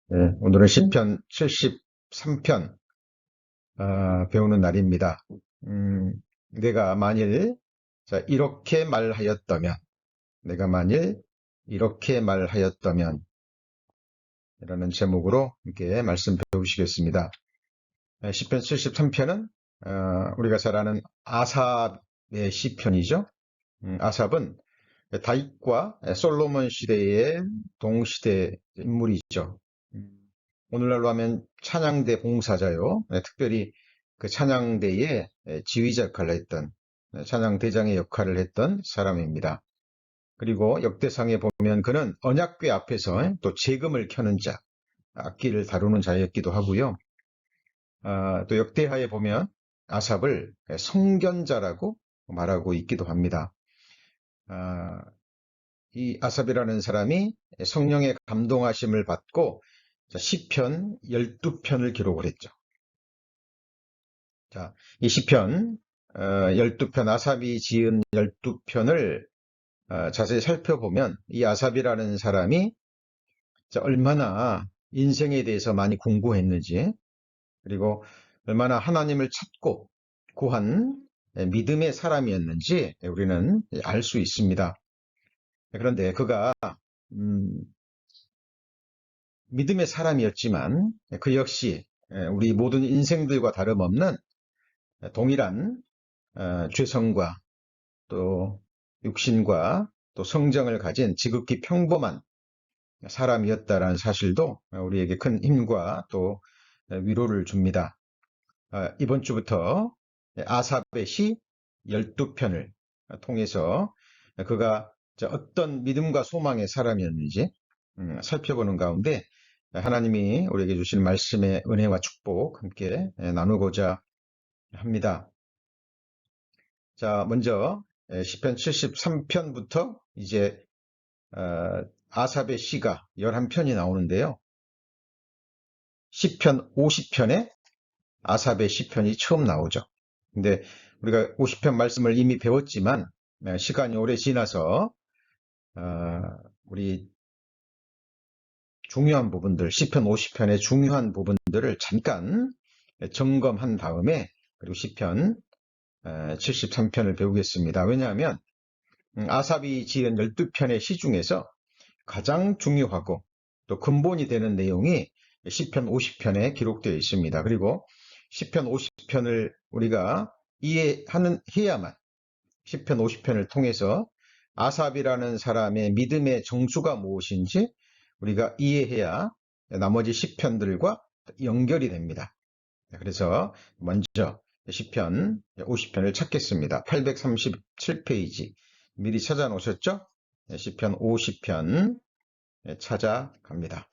네, 오늘은 시편 73편 배우는 날입니다. 내가 만일 이렇게 말하였다면, 내가 만일 이렇게 말하였다면 이라는 제목으로 함께 말씀 배우시겠습니다. 시편 73편은 우리가 잘 아는 아삽의 시편이죠. 아삽은 다윗과 솔로몬 시대의 동시대 인물이죠. 음, 오늘날로 하면 찬양대 봉사자요. 특별히 그 찬양대의 지휘자 역할을 했던, 찬양대장의 역할을 했던 사람입니다. 그리고 역대상에 보면 그는 언약궤 앞에서 또 재금을 켜는 자, 악기를 다루는 자였기도 하고요. 또 역대하에 보면 아삽을 성견자라고 말하고 있기도 합니다. 아, 이 아삽이라는 사람이 성령의 감동하심을 받고 시편 12편을 기록을 했죠. 자, 이 시편 12편, 아삽이 지은 12편을 자세히 살펴보면 이 아삽이라는 사람이 얼마나 인생에 대해서 많이 공부했는지, 그리고 얼마나 하나님을 찾고 구한 믿음의 사람이었는지 우리는 알 수 있습니다. 그런데 그가 믿음의 사람이었지만 그 역시 우리 모든 인생들과 다름없는 동일한 죄성과 또 육신과 또 성정을 가진 지극히 평범한 사람이었다라는 사실도 우리에게 큰 힘과 또 위로를 줍니다. 이번 주부터 아삽의 시 12편을 통해서 그가 어떤 믿음과 소망의 사람이었는지 살펴보는 가운데 하나님이 우리에게 주신 말씀의 은혜와 축복 함께 나누고자 합니다. 자, 먼저 시편 73편부터 이제 아삽의 시가 11편이 나오는데요. 시편 50편에 아삽의 시편이 처음 나오죠. 근데 우리가 50편 말씀을 이미 배웠지만 시간이 오래 지나서 우리 중요한 부분들, 시편 50편의 중요한 부분들을 잠깐 점검한 다음에 그리고 시편 73편을 배우겠습니다. 왜냐하면 아삽이 지은 12편의 시 중에서 가장 중요하고 또 근본이 되는 내용이 시편 50편에 기록되어 있습니다. 그리고 시편 50편을 우리가 해야만 시편 50편을 통해서 아삽이라는 사람의 믿음의 정수가 무엇인지 우리가 이해해야 나머지 시편들과 연결이 됩니다. 그래서 먼저 시편 50편을 찾겠습니다. 837페이지 미리 찾아 놓으셨죠? 시편 50편 찾아갑니다.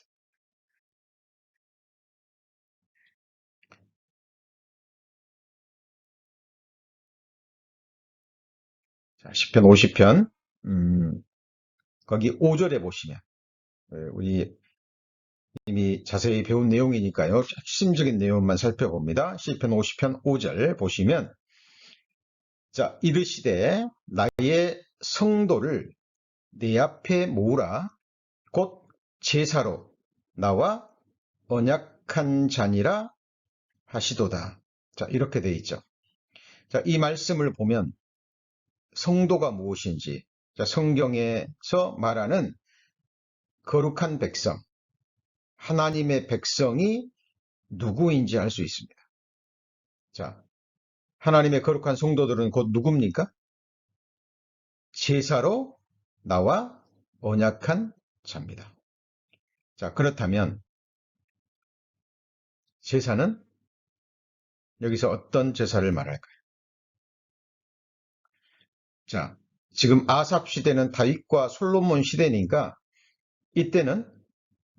자, 시편 50편 거기 5절에 보시면 우리 이미 자세히 배운 내용이니까요. 핵심적인 내용만 살펴봅니다. 시편 50편 5절 보시면 자, 이르시되 나의 성도를 내 앞에 모으라 곧 제사로 나와 언약한 자니라 하시도다. 자, 이렇게 돼 있죠. 자, 이 말씀을 보면 성도가 무엇인지, 자, 성경에서 말하는 거룩한 백성, 하나님의 백성이 누구인지 알 수 있습니다. 자, 하나님의 거룩한 성도들은 곧 누굽니까? 제사로 나와 언약한 자입니다. 자, 그렇다면 제사는 여기서 어떤 제사를 말할까요? 자, 지금 아삽 시대는 다윗과 솔로몬 시대니까 이때는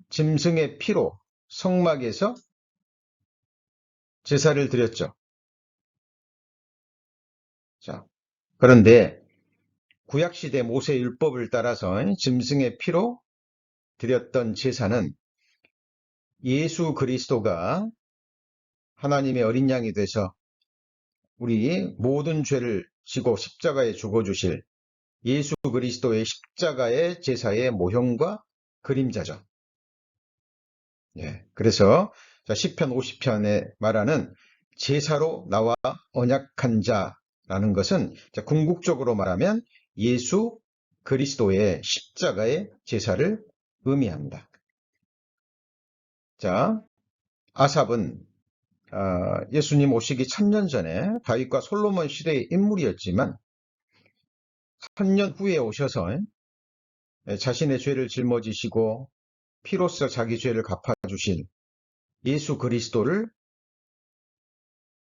짐승의 피로 성막에서 제사를 드렸죠. 자, 그런데 구약시대 모세 율법을 따라서 짐승의 피로 드렸던 제사는 예수 그리스도가 하나님의 어린 양이 돼서 우리 모든 죄를 지고 십자가에 죽어주실 예수 그리스도의 십자가의 제사의 모형과 그림자죠. 예. 그래서 자, 시편 50편에 말하는 제사로 나와 언약한 자라는 것은 자, 궁극적으로 말하면 예수 그리스도의 십자가의 제사를 의미합니다. 자, 아삽은 예수님 오시기 1000년 전에 다윗과 솔로몬 시대의 인물이었지만 1000년 후에 오셔서 자신의 죄를 짊어지시고 피로써 자기 죄를 갚아주신 예수 그리스도를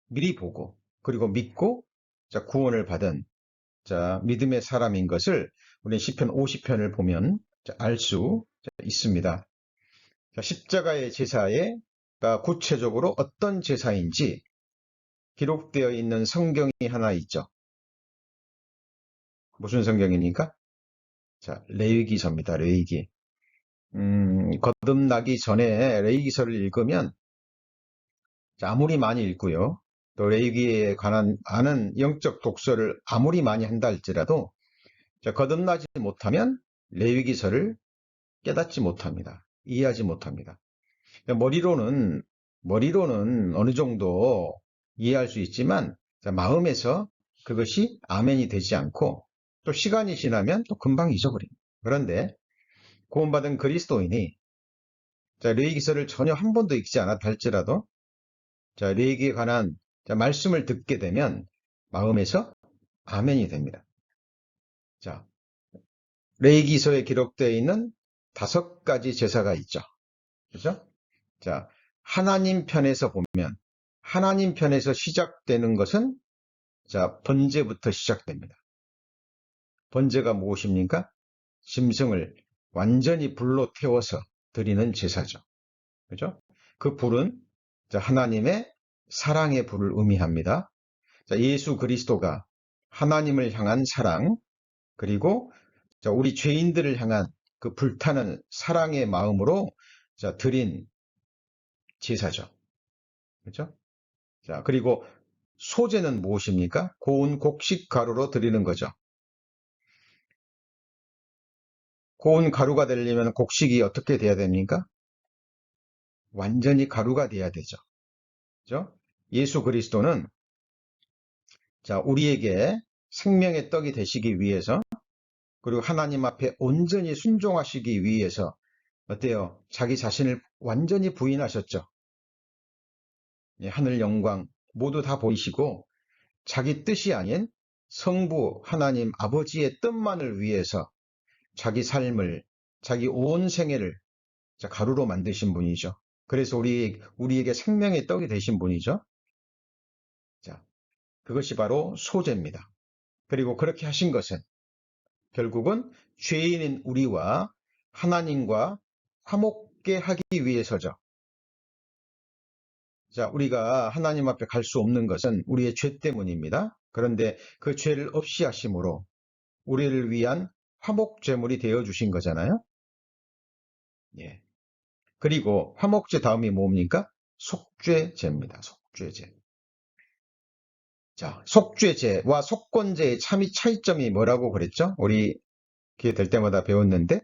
미리 보고 그리고 믿고 자, 구원을 받은 자, 믿음의 사람인 것을 우리 시편 50편을 보면 알 수 있습니다. 자, 십자가의 제사가 구체적으로 어떤 제사인지 기록되어 있는 성경이 하나 있죠. 무슨 성경입니까? 자, 레위기서입니다. 레위기. 거듭나기 전에 레위기서를 읽으면 아무리 많이 읽고요. 또 레위기에 관한 아는 영적 독서를 아무리 많이 한다 할지라도 거듭나지 못하면 레위기서를 깨닫지 못합니다. 이해하지 못합니다. 머리로는 어느 정도 이해할 수 있지만 마음에서 그것이 아멘이 되지 않고 또 시간이 지나면 또 금방 잊어버립니다. 그런데 구원받은 그리스도인이 레위기서를 전혀 한 번도 읽지 않았다 할지라도 레위기에 관한 말씀을 듣게 되면 마음에서 아멘이 됩니다. 자, 레위기서에 기록되어 있는 5가지 제사가 있죠. 그죠? 자, 하나님 편에서 보면 하나님 편에서 시작되는 것은 자, 번제부터 시작됩니다. 번제가 무엇입니까? 짐승을 완전히 불로 태워서 드리는 제사죠. 그죠? 그 불은 자, 하나님의 사랑의 불을 의미합니다. 자, 예수 그리스도가 하나님을 향한 사랑, 그리고 자, 우리 죄인들을 향한 그 불타는 사랑의 마음으로 자, 드린 제사죠. 그죠? 자, 그리고 소제는 무엇입니까? 고운 곡식 가루로 드리는 거죠. 고운 가루가 되려면 곡식이 어떻게 돼야 됩니까? 완전히 가루가 돼야 되죠. 그죠? 예수 그리스도는 자, 우리에게 생명의 떡이 되시기 위해서 그리고 하나님 앞에 온전히 순종하시기 위해서 어때요? 자기 자신을 완전히 부인하셨죠. 예, 하늘 영광 모두 다 보이시고 자기 뜻이 아닌 성부 하나님 아버지의 뜻만을 위해서 자기 삶을 자기 온 생애를 가루로 만드신 분이죠. 그래서 우리에게 생명의 떡이 되신 분이죠. 자, 그것이 바로 소제입니다. 그리고 그렇게 하신 것은 결국은 죄인인 우리와 하나님과 화목게 하기 위해서죠. 자, 우리가 하나님 앞에 갈 수 없는 것은 우리의 죄 때문입니다. 그런데 그 죄를 없이 하심으로 우리를 위한 화목제물이 되어 주신 거잖아요. 예. 그리고 화목제 다음이 뭡니까? 속죄제입니다. 속죄제. 자, 속죄제와 속건제의 차이점이 뭐라고 그랬죠? 우리 기회 될 때마다 배웠는데,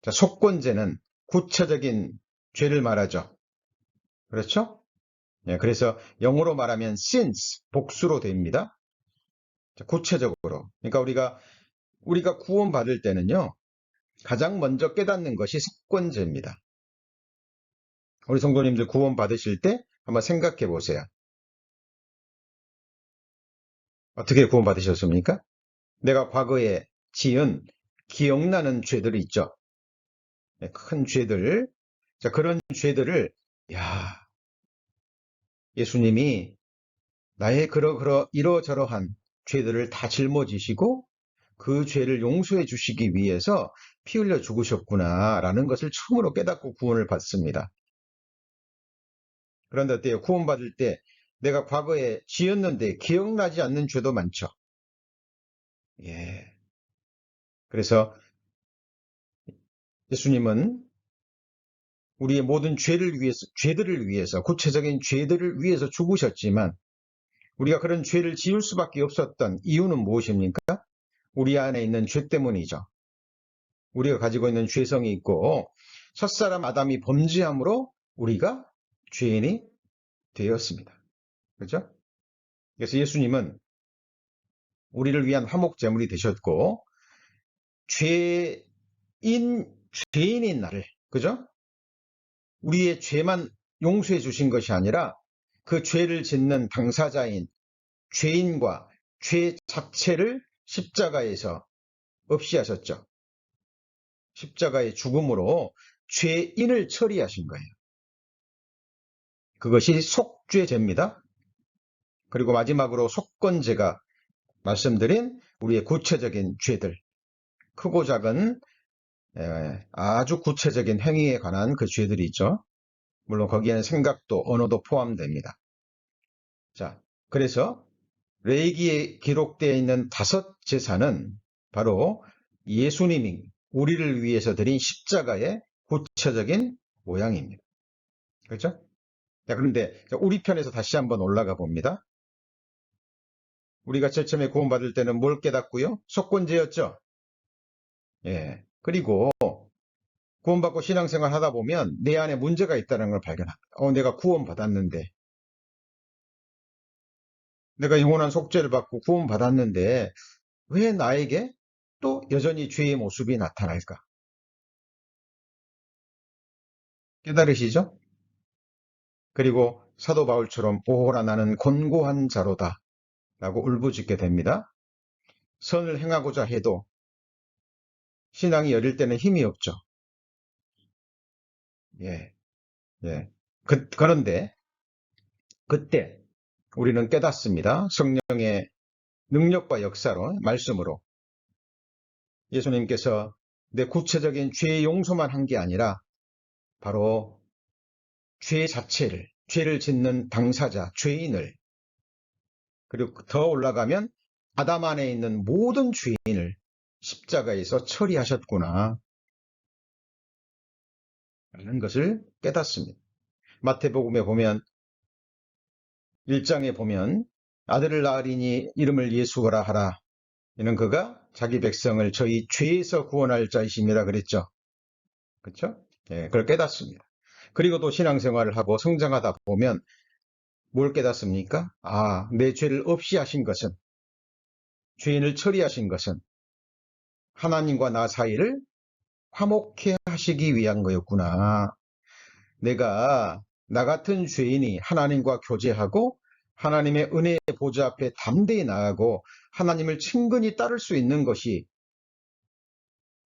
자, 속건제는 구체적인 죄를 말하죠. 그렇죠? 예, 그래서 영어로 말하면 sins, 복수로 됩니다. 자, 구체적으로. 그러니까 우리가 구원받을 때는요, 가장 먼저 깨닫는 것이 속건제입니다. 우리 성도님들 구원받으실 때 한번 생각해 보세요. 어떻게 구원받으셨습니까? 내가 과거에 지은 기억나는 죄들이 있죠. 네, 큰 죄들. 자, 그런 죄들을, 야, 예수님이 나의 이러저러한 죄들을 다 짊어지시고 그 죄를 용서해 주시기 위해서 피 흘려 죽으셨구나라는 것을 처음으로 깨닫고 구원을 받습니다. 그런데 어때요? 구원받을 때 내가 과거에 지었는데 기억나지 않는 죄도 많죠. 예. 그래서 예수님은 우리의 모든 죄들을 위해서, 구체적인 죄들을 위해서 죽으셨지만 우리가 그런 죄를 지을 수밖에 없었던 이유는 무엇입니까? 우리 안에 있는 죄 때문이죠. 우리가 가지고 있는 죄성이 있고 첫사람 아담이 범죄함으로 우리가 죄인이 되었습니다. 그렇죠? 그래서 예수님은 우리를 위한 화목제물이 되셨고 죄인 죄인인 나를, 그죠? 우리의 죄만 용서해 주신 것이 아니라 그 죄를 짓는 당사자인 죄인과 죄 자체를 십자가에서 없이 하셨죠. 십자가의 죽음으로 죄인을 처리하신 거예요. 그것이 속죄제입니다. 그리고 마지막으로 속건제가 말씀드린 우리의 구체적인 죄들, 크고 작은 아주 구체적인 행위에 관한 그 죄들이 있죠. 물론 거기에는 생각도 언어도 포함됩니다. 자, 그래서 레위기에 기록되어 있는 5제사는 바로 예수님이 우리를 위해서 드린 십자가의 구체적인 모양입니다. 그렇죠? 자, 그런데 우리 편에서 다시 한번 올라가 봅니다. 우리가 제일 처음에 구원받을 때는 뭘 깨닫고요? 속건제였죠. 예. 그리고 구원받고 신앙생활 하다 보면 내 안에 문제가 있다는 걸 발견합니다. 내가 구원받았는데, 내가 영원한 속죄를 받고 구원받았는데 왜 나에게 또 여전히 죄의 모습이 나타날까? 깨달으시죠? 그리고 사도 바울처럼 오호라 나는 곤고한 자로다 라고 울부짖게 됩니다. 선을 행하고자 해도 신앙이 어릴 때는 힘이 없죠. 예, 예. 그런데 그때 우리는 깨닫습니다. 성령의 능력과 역사로, 말씀으로 예수님께서 내 구체적인 죄 용서만 한 게 아니라 바로 죄 자체를, 죄를 짓는 당사자, 죄인을, 그리고 더 올라가면 아담 안에 있는 모든 죄인을 십자가에서 처리하셨구나 라는 것을 깨닫습니다. 마태복음에 보면 1장에 보면 아들을 낳으리니 이름을 예수라 하라. 이는 그가 자기 백성을 저희 죄에서 구원할 자이심이라 그랬죠. 그렇죠? 예, 그걸 깨닫습니다. 그리고 또 신앙생활을 하고 성장하다 보면 뭘 깨닫습니까? 내 죄를 없이 하신 것은, 죄인을 처리하신 것은 하나님과 나 사이를 화목해 하시기 위한 거였구나. 내가 나 같은 죄인이 하나님과 교제하고 하나님의 은혜의 보좌 앞에 담대히 나아가고 하나님을 친근히 따를 수 있는 것이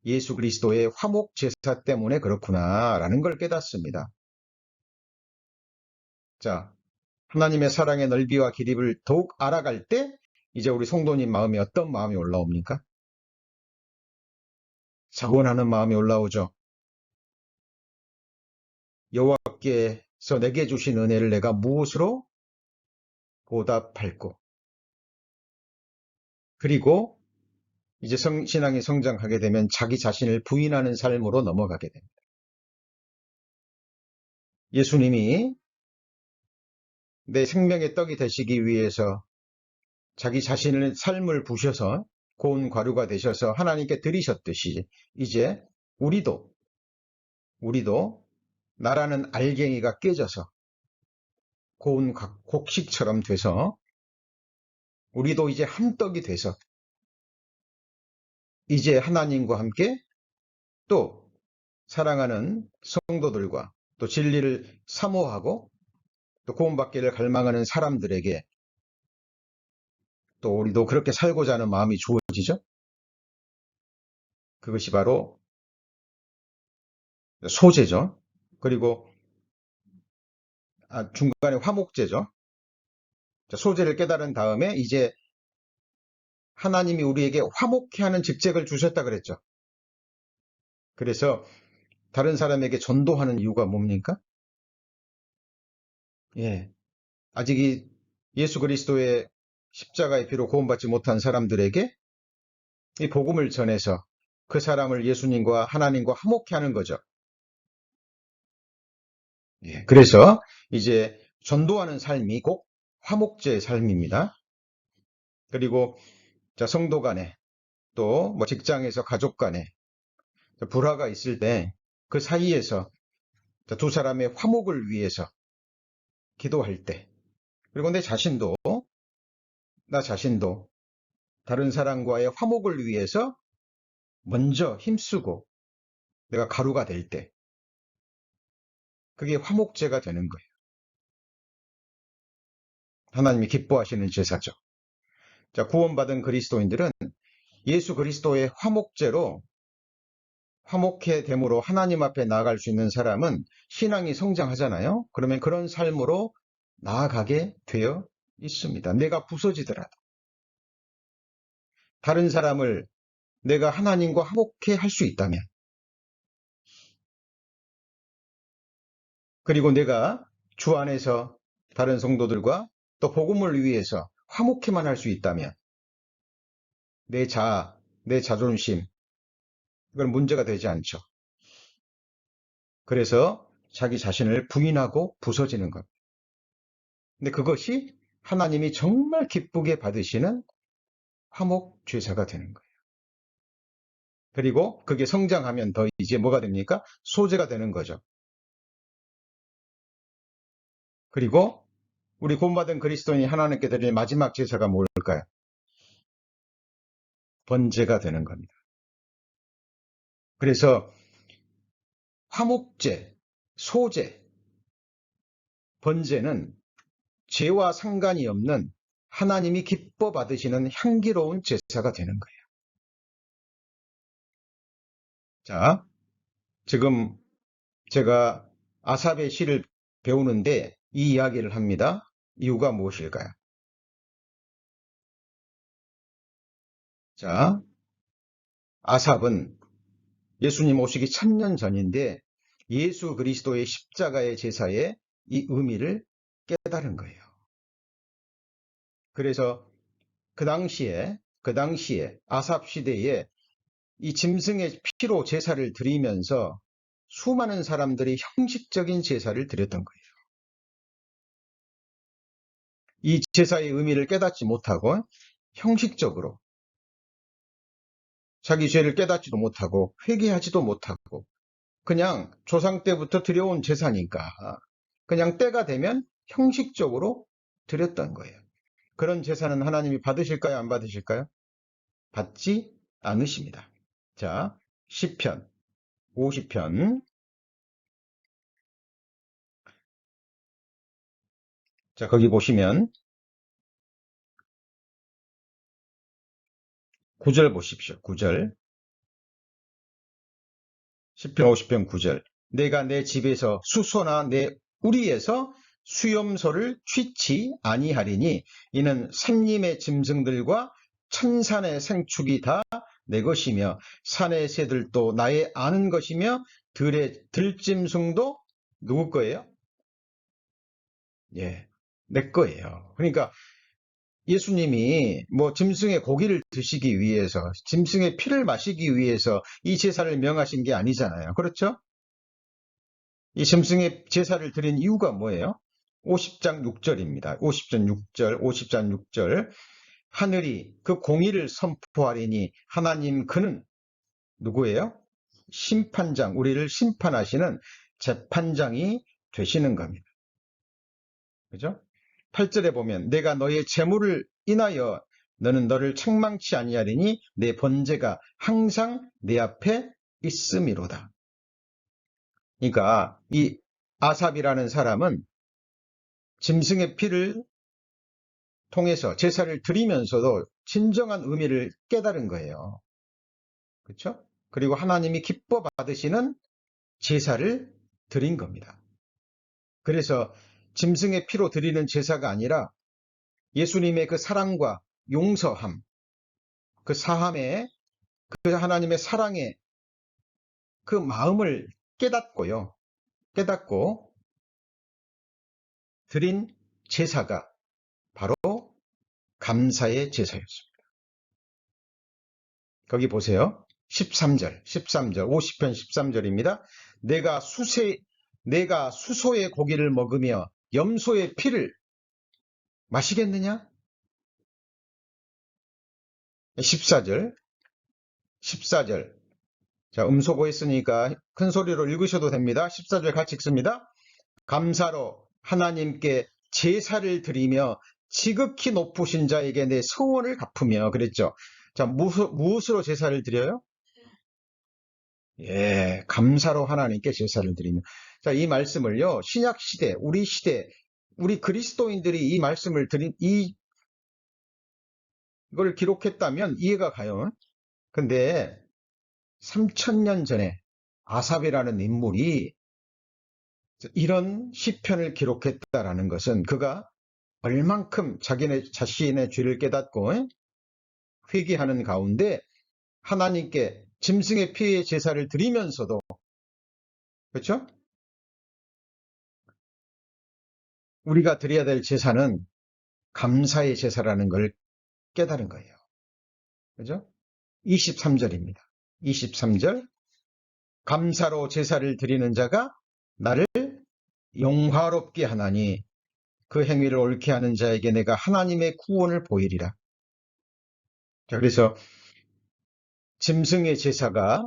예수 그리스도의 화목 제사 때문에 그렇구나 라는 걸 깨닫습니다. 자, 하나님의 사랑의 넓이와 길이를 더욱 알아갈 때 이제 우리 성도님 마음에 어떤 마음이 올라옵니까? 자원하는 마음이 올라오죠. 여호와께서 내게 주신 은혜를 내가 무엇으로 보답할꼬? 그리고 이제 신앙이 성장하게 되면 자기 자신을 부인하는 삶으로 넘어가게 됩니다. 예수님이 내 생명의 떡이 되시기 위해서 자기 자신의 삶을 부셔서 고운 과류가 되셔서 하나님께 드리셨듯이 이제 우리도 나라는 알갱이가 깨져서 고운 곡식처럼 돼서 우리도 이제 한 떡이 돼서 이제 하나님과 함께 또 사랑하는 성도들과 또 진리를 사모하고 또 구원받기를 갈망하는 사람들에게 또 우리도 그렇게 살고자 하는 마음이 주어지죠. 그것이 바로 소제죠. 그리고 중간에 화목제죠. 소제를 깨달은 다음에 이제 하나님이 우리에게 화목케 하는 직책을 주셨다 그랬죠. 그래서 다른 사람에게 전도하는 이유가 뭡니까? 예, 아직 이 예수 그리스도의 십자가의 피로 구원받지 못한 사람들에게 이 복음을 전해서 그 사람을 예수님과 하나님과 화목케 하는 거죠. 예, 그래서 이제 전도하는 삶이 곧 화목제의 삶입니다. 그리고 성도 간에 또 뭐 직장에서 가족 간에 불화가 있을 때 그 사이에서 두 사람의 화목을 위해서 기도할 때, 그리고 나 자신도 다른 사람과의 화목을 위해서 먼저 힘쓰고 내가 가루가 될 때, 그게 화목제가 되는 거예요. 하나님이 기뻐하시는 제사죠. 자, 구원받은 그리스도인들은 예수 그리스도의 화목제로 화목해 됨으로 하나님 앞에 나아갈 수 있는 사람은 신앙이 성장하잖아요. 그러면 그런 삶으로 나아가게 되어 있습니다. 내가 부서지더라도 다른 사람을 내가 하나님과 화목해 할 수 있다면, 그리고 내가 주 안에서 다른 성도들과 또 복음을 위해서 화목해만 할 수 있다면 내 자아, 내 자존심, 이건 문제가 되지 않죠. 그래서 자기 자신을 부인하고 부서지는 것. 근데 그것이 하나님이 정말 기쁘게 받으시는 화목 죄사가 되는 거예요. 그리고 그게 성장하면 더 이제 뭐가 됩니까? 소재가 되는 거죠. 그리고 우리 구원받은 그리스도인이 하나님께 드릴 마지막 제사가 뭘까요? 번제가 되는 겁니다. 그래서 화목제, 소제, 번제는 죄와 상관이 없는 하나님이 기뻐 받으시는 향기로운 제사가 되는 거예요. 자, 지금 제가 아삽의 시를 배우는데 이 이야기를 합니다. 이유가 무엇일까요? 자, 아삽은 예수님 오시기 1000년 전인데 예수 그리스도의 십자가의 제사의 이 의미를 깨달은 거예요. 그래서 그 당시에 아삽 시대에 이 짐승의 피로 제사를 드리면서 수많은 사람들이 형식적인 제사를 드렸던 거예요. 이 제사의 의미를 깨닫지 못하고 형식적으로 자기 죄를 깨닫지도 못하고 회개하지도 못하고 그냥 조상 때부터 드려온 제사니까 그냥 때가 되면 형식적으로 드렸던 거예요. 그런 제사는 하나님이 받으실까요? 안 받으실까요? 받지 않으십니다. 자, 시편 50편. 자, 거기 보시면 9절 보십시오. 9절. 시편 50편 9절. 내가 내 집에서 수소나 내 우리에서 수염소를 취치 아니하리니 이는 산림의 짐승들과 천산의 생축이 다 내 것이며 산의 새들도 나의 아는 것이며 들의 들짐승도 누구 거예요? 예, 내 거예요. 그러니까 예수님이 뭐 짐승의 고기를 드시기 위해서, 짐승의 피를 마시기 위해서 이 제사를 명하신 게 아니잖아요. 그렇죠? 이 짐승의 제사를 드린 이유가 뭐예요? 50장 6절입니다. 50장 6절, 50장 6절. 하늘이 그 공의를 선포하리니 하나님 그는 누구예요? 심판장, 우리를 심판하시는 재판장이 되시는 겁니다. 그죠? 8절에 보면 내가 너의 재물을 인하여 너는 너를 책망치 아니하리니 내 번제가 항상 내 앞에 있음이로다. 그러니까 이 아삽이라는 사람은 짐승의 피를 통해서 제사를 드리면서도 진정한 의미를 깨달은 거예요. 그렇죠? 그리고 하나님이 기뻐 받으시는 제사를 드린 겁니다. 그래서 짐승의 피로 드리는 제사가 아니라 예수님의 그 사랑과 용서함, 그 사함에 그 하나님의 사랑의 그 마음을 깨닫고 드린 제사가 바로 감사의 제사였습니다. 거기 보세요. 13절, 50편 13절입니다. 내가 수소의 고기를 먹으며 염소의 피를 마시겠느냐? 14절, 자, 음소거 했으니까 큰 소리로 읽으셔도 됩니다. 14절 같이 읽습니다. 감사로 하나님께 제사를 드리며 지극히 높으신 자에게 내 소원을 갚으며 그랬죠. 자, 무엇으로 제사를 드려요? 예, 감사로 하나님께 제사를 드리며. 자, 이 말씀을요, 신약 시대, 우리 그리스도인들이 이 말씀을 이걸 기록했다면 이해가 가요. 근데 3000년 전에 아삽이라는 인물이 이런 시편을 기록했다라는 것은 그가 얼만큼 자신의 죄를 깨닫고 회개하는 가운데 하나님께 짐승의 피의 제사를 드리면서도, 그렇죠? 우리가 드려야 될 제사는 감사의 제사라는 걸 깨달은 거예요. 그죠? 23절입니다. 23절. 감사로 제사를 드리는 자가 나를 영화롭게 하나니 그 행위를 옳게 하는 자에게 내가 하나님의 구원을 보이리라. 자, 그래서 짐승의 제사를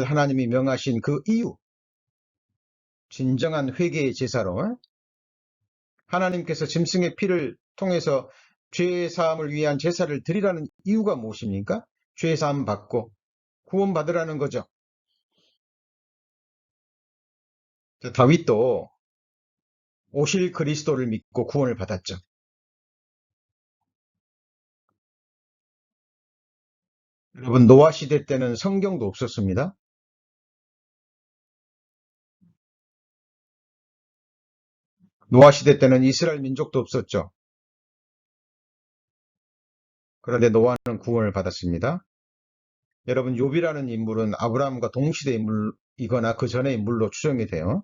하나님이 명하신 그 이유, 진정한 회개의 제사로 하나님께서 짐승의 피를 통해서 죄사함을 위한 제사를 드리라는 이유가 무엇입니까? 죄사함 받고 구원 받으라는 거죠. 다윗도 오실 그리스도를 믿고 구원을 받았죠. 여러분, 노아 시대 때는 성경도 없었습니다. 노아 시대 때는 이스라엘 민족도 없었죠. 그런데 노아는 구원을 받았습니다. 여러분, 욥이라는 인물은 아브라함과 동시대 인물이거나 그 전의 인물로 추정이 돼요.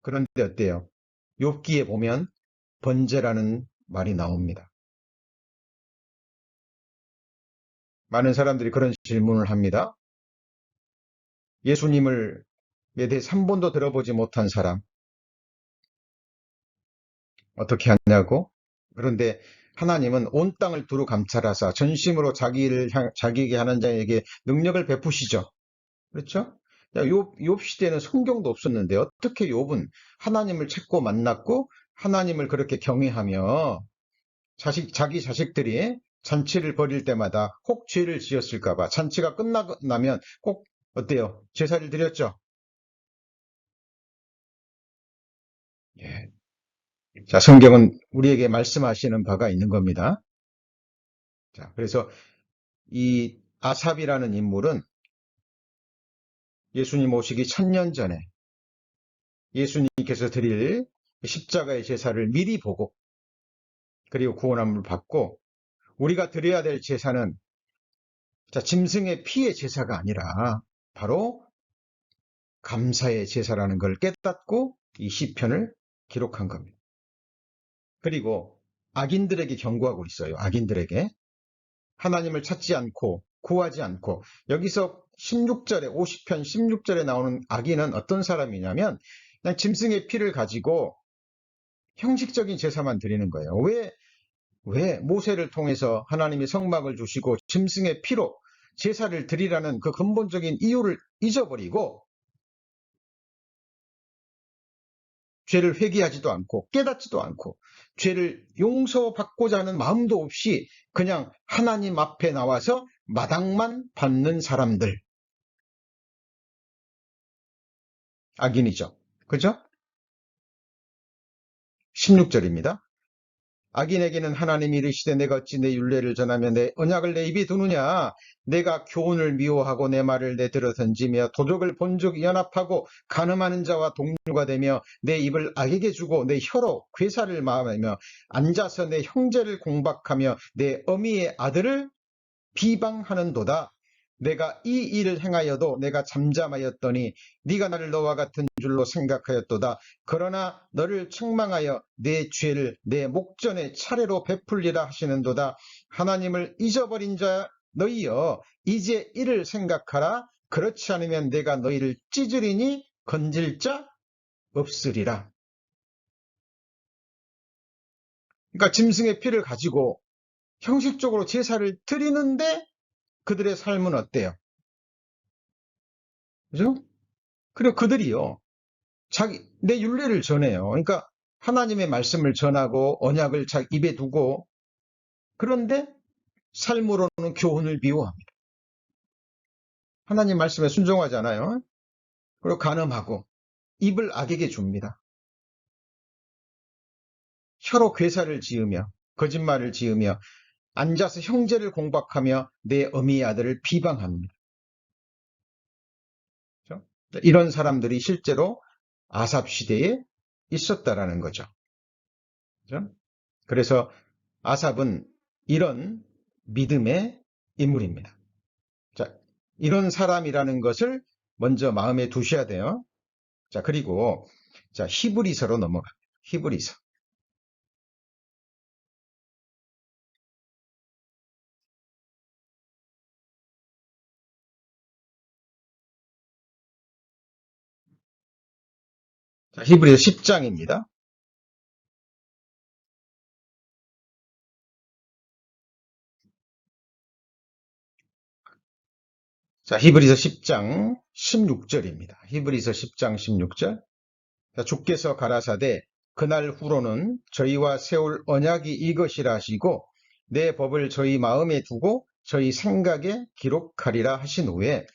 그런데 어때요? 욥기에 보면 번제라는 말이 나옵니다. 많은 사람들이 그런 질문을 합니다. 예수님을 대해서 한 번도 들어보지 못한 사람 어떻게 하냐고? 그런데 하나님은 온 땅을 두루 감찰하사 전심으로 자기에게 하는 자에게 능력을 베푸시죠. 그렇죠? 욥 시대에는 성경도 없었는데 어떻게 욥은 하나님을 찾고 만났고 하나님을 그렇게 경외하며 자기 자식들이 잔치를 벌일 때마다 혹 죄를 지었을까봐 잔치가 끝나고 나면 꼭 어때요? 제사를 드렸죠? 예. 자, 성경은 우리에게 말씀하시는 바가 있는 겁니다. 자, 그래서 이 아삽이라는 인물은 예수님 오시기 1000년 전에 예수님께서 드릴 십자가의 제사를 미리 보고 그리고 구원함을 받고 우리가 드려야 될 제사는 짐승의 피의 제사가 아니라 바로 감사의 제사라는 걸 깨닫고 이 시편을 기록한 겁니다. 그리고 악인들에게 경고하고 있어요. 악인들에게 하나님을 찾지 않고 구하지 않고 여기서 16절에 50편 16절에 나오는 악인은 어떤 사람이냐면 그냥 짐승의 피를 가지고 형식적인 제사만 드리는 거예요. 왜 모세를 통해서 하나님이 성막을 주시고 짐승의 피로 제사를 드리라는 그 근본적인 이유를 잊어버리고 죄를 회개하지도 않고 깨닫지도 않고 죄를 용서받고자 하는 마음도 없이 그냥 하나님 앞에 나와서 마당만 받는 사람들. 악인이죠. 그죠? 16절입니다. 악인에게는 하나님이 이르시되 내가 어찌 내 율례를 전하며 내 언약을 내 입에 두느냐. 내가 교훈을 미워하고 내 말을 내들어 던지며 도적을 본적 연합하고 간음하는 자와 동료가 되며 내 입을 악에게 주고 내 혀로 괴사를 마음하며 앉아서 내 형제를 공박하며 내 어미의 아들을 비방하는도다. 내가 이 일을 행하여도 내가 잠잠하였더니 네가 나를 너와 같은 줄로 생각하였도다. 그러나 너를 책망하여 내 죄를 내 목전에 차례로 베풀리라 하시는도다. 하나님을 잊어버린 자 너희여 이제 이를 생각하라. 그렇지 않으면 내가 너희를 찢으리니 건질 자 없으리라. 그러니까 짐승의 피를 가지고 형식적으로 제사를 드리는데 그들의 삶은 어때요? 그죠? 그리고 그들이요. 내 율례를 전해요. 그러니까 하나님의 말씀을 전하고 언약을 자기 입에 두고 그런데 삶으로는 교훈을 미워합니다. 하나님 말씀에 순종하잖아요. 그리고 간음하고 입을 악에게 줍니다. 혀로 괴사를 지으며 거짓말을 지으며 앉아서 형제를 공박하며 내 어미의 아들을 비방합니다. 그렇죠? 이런 사람들이 실제로 아삽 시대에 있었다라는 거죠. 그렇죠? 그래서 아삽은 이런 믿음의 인물입니다. 자, 이런 사람이라는 것을 먼저 마음에 두셔야 돼요. 자, 그리고 자, 히브리서로 넘어갑니다. 히브리서. 자, 히브리서 10장입니다. 자, 히브리서 10장 16절입니다. 히브리서 10장 16절. 자, 주께서 가라사대 그날 후로는 저희와 세울 언약이 이것이라 하시고 내 법을 저희 마음에 두고 저희 생각에 기록하리라 하신 후에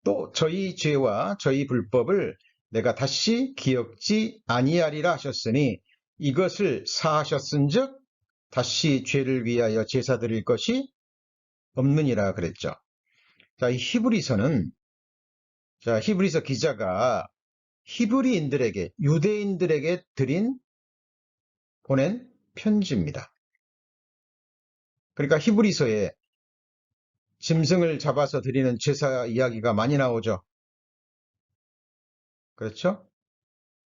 또 저희 죄와 저희 불법을 내가 다시 기억지 아니하리라 하셨으니 이것을 사하셨은즉 다시 죄를 위하여 제사 드릴 것이 없느니라 그랬죠. 자, 이 히브리서는 자, 히브리서 기자가 히브리인들에게 유대인들에게 보낸 편지입니다. 그러니까 히브리서에 짐승을 잡아서 드리는 제사 이야기가 많이 나오죠. 그렇죠?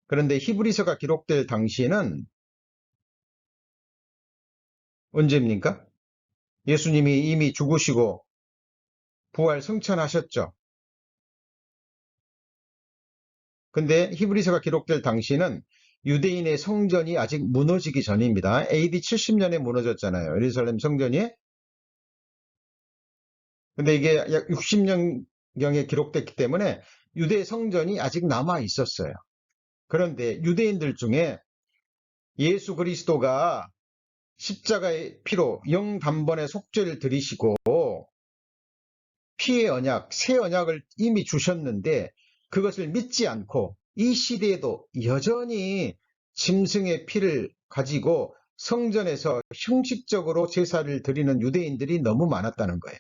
그런데 히브리서가 기록될 당시에는 언제입니까? 예수님이 이미 죽으시고 부활 승천하셨죠. 근데 히브리서가 기록될 당시에는 유대인의 성전이 아직 무너지기 전입니다. AD 70년에 무너졌잖아요. 예루살렘 성전이. 근데 이게 약 60년경에 기록됐기 때문에 유대 성전이 아직 남아 있었어요. 그런데 유대인들 중에 예수 그리스도가 십자가의 피로 영단번에 속죄를 들이시고 피의 언약, 새 언약을 이미 주셨는데 그것을 믿지 않고 이 시대에도 여전히 짐승의 피를 가지고 성전에서 형식적으로 제사를 드리는 유대인들이 너무 많았다는 거예요.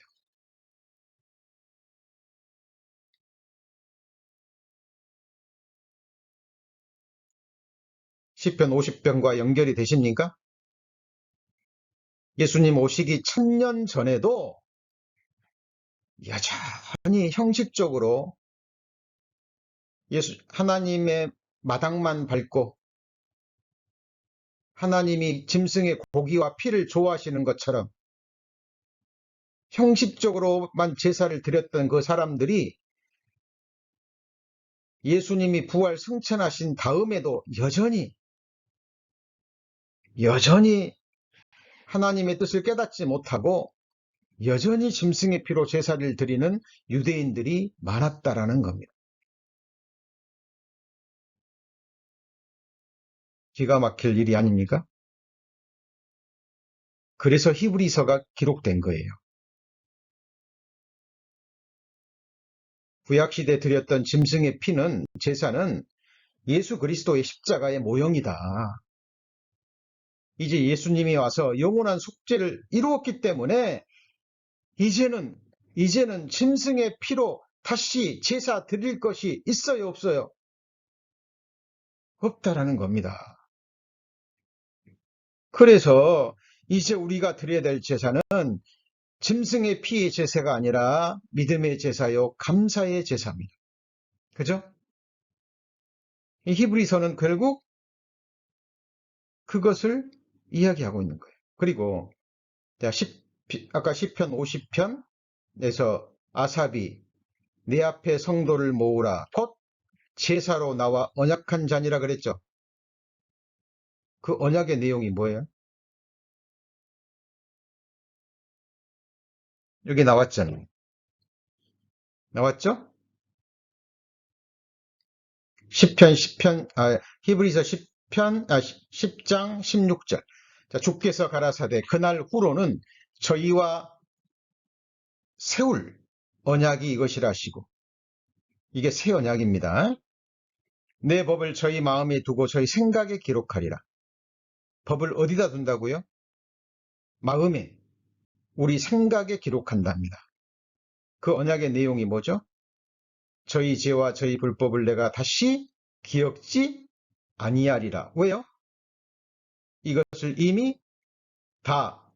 시편 50편과 연결이 되십니까? 예수님 오시기 1000년 전에도 여전히 형식적으로 하나님의 마당만 밟고 하나님이 짐승의 고기와 피를 좋아하시는 것처럼 형식적으로만 제사를 드렸던 그 사람들이 예수님이 부활 승천하신 다음에도 여전히 하나님의 뜻을 깨닫지 못하고 여전히 짐승의 피로 제사를 드리는 유대인들이 많았다라는 겁니다. 기가 막힐 일이 아닙니까? 그래서 히브리서가 기록된 거예요. 구약시대 드렸던 짐승의 피는 제사는 예수 그리스도의 십자가의 모형이다. 이제 예수님이 와서 영원한 속죄를 이루었기 때문에 이제는 짐승의 피로 다시 제사 드릴 것이 있어요, 없어요? 없다라는 겁니다. 그래서 이제 우리가 드려야 될 제사는 짐승의 피의 제사가 아니라 믿음의 제사요, 감사의 제사입니다. 그죠? 이 히브리서는 결국 그것을 이야기하고 있는 거예요. 그리고 아까 시편 50편에서 아삽이 내 앞에 성도를 모으라 곧 제사로 나와 언약한 자니라 그랬죠. 그 언약의 내용이 뭐예요? 여기 나왔잖아요. 나왔죠? 히브리서 10장 16절. 자, 주께서 가라사대 그날 후로는 저희와 세울 언약이 이것이라 하시고, 이게 새 언약입니다. 내 법을 저희 마음에 두고 저희 생각에 기록하리라. 법을 어디다 둔다고요? 마음에, 우리 생각에 기록한답니다. 그 언약의 내용이 뭐죠? 저희 죄와 저희 불법을 내가 다시 기억지 아니하리라. 왜요? 이것을 이미 다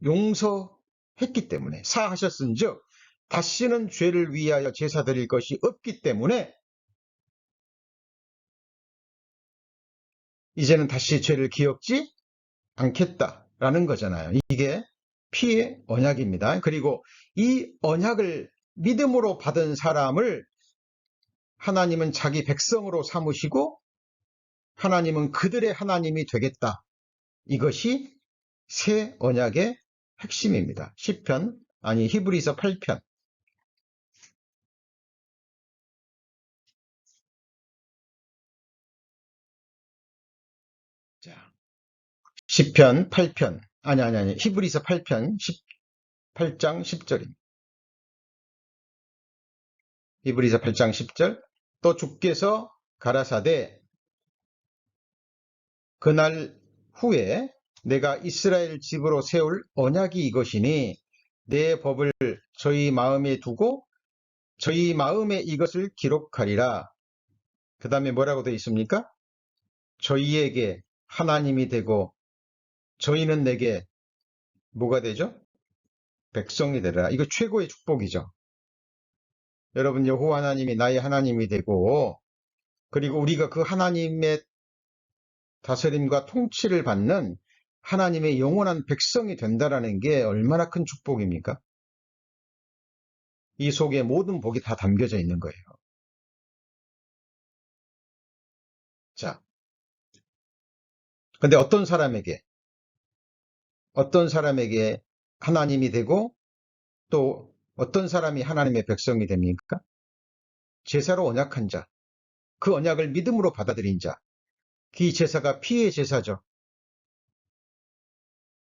용서했기 때문에, 사하셨은즉 다시는 죄를 위하여 제사 드릴 것이 없기 때문에 이제는 다시 죄를 기억지 않겠다라는 거잖아요. 이게 피의 언약입니다. 그리고 이 언약을 믿음으로 받은 사람을 하나님은 자기 백성으로 삼으시고 하나님은 그들의 하나님이 되겠다. 이것이 새 언약의 핵심입니다. 히브리서 8편. 자, 시편 8편. 히브리서 8편 8장 10절입니다. 히브리서 8장 10절. 또 주께서 가라사대 그날 후에 내가 이스라엘 집으로 세울 언약이 이것이니 내 법을 저희 마음에 두고 저희 마음에 이것을 기록하리라. 그 다음에 뭐라고 되어 있습니까? 저희에게 하나님이 되고 저희는 내게 뭐가 되죠? 백성이 되리라. 이거 최고의 축복이죠. 여러분, 여호와 하나님이 나의 하나님이 되고 그리고 우리가 그 하나님의 다스림과 통치를 받는 하나님의 영원한 백성이 된다라는 게 얼마나 큰 축복입니까? 이 속에 모든 복이 다 담겨져 있는 거예요. 자, 근데 어떤 사람에게 하나님이 되고 또 어떤 사람이 하나님의 백성이 됩니까? 제사로 언약한 자, 그 언약을 믿음으로 받아들인 자, 그 제사가 피의 제사죠.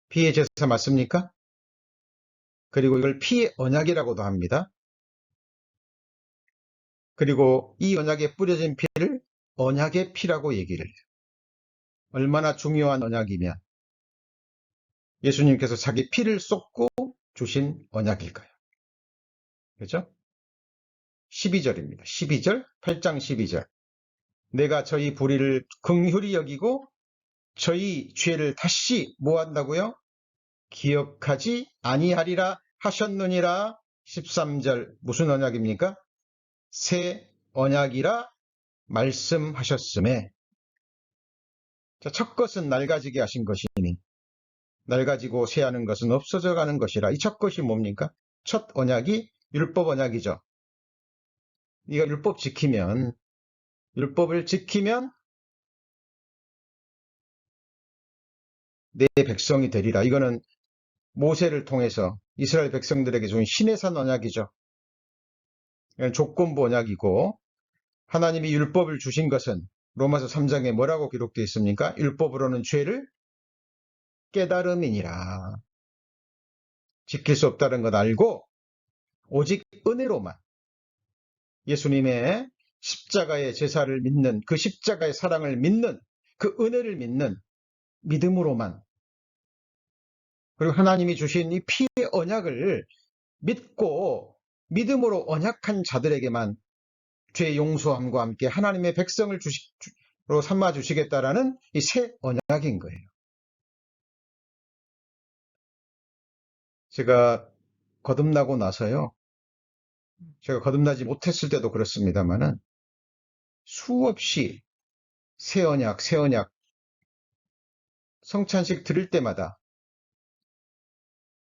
피의 제사 맞습니까? 그리고 이걸 피의 언약이라고도 합니다. 그리고 이 언약에 뿌려진 피를 언약의 피라고 얘기를 해요. 얼마나 중요한 언약이면 예수님께서 자기 피를 쏟고 주신 언약일까요? 그렇죠? 12절입니다. 12절, 8장 12절. 내가 저희 불의를 긍휼히 여기고 저희 죄를 다시 뭐 한다고요? 기억하지 아니하리라 하셨느니라. 13절 무슨 언약입니까? 새 언약이라 말씀하셨음에. 자, 첫 것은 낡아지게 하신 것이니 낡아지고 쇠하는 것은 없어져 가는 것이라. 이 첫 것이 뭡니까? 첫 언약이 율법 언약이죠. 네가 율법을 지키면 내 백성이 되리라. 이거는 모세를 통해서 이스라엘 백성들에게 준 시내산 언약이죠. 조건부 언약이고 하나님이 율법을 주신 것은 로마서 3장에 뭐라고 기록되어 있습니까? 율법으로는 죄를 깨달음이니라. 지킬 수 없다는 것 알고 오직 은혜로만 예수님의 십자가의 제사를 믿는, 그 십자가의 사랑을 믿는, 그 은혜를 믿는 믿음으로만, 그리고 하나님이 주신 이 피의 언약을 믿고 믿음으로 언약한 자들에게만 죄 용서함과 함께 하나님의 백성을 로 삼아 주시겠다라는 이 새 언약인 거예요. 제가 거듭나고 나서요. 제가 거듭나지 못했을 때도 그렇습니다만은 수없이 새 언약 성찬식 드릴 때마다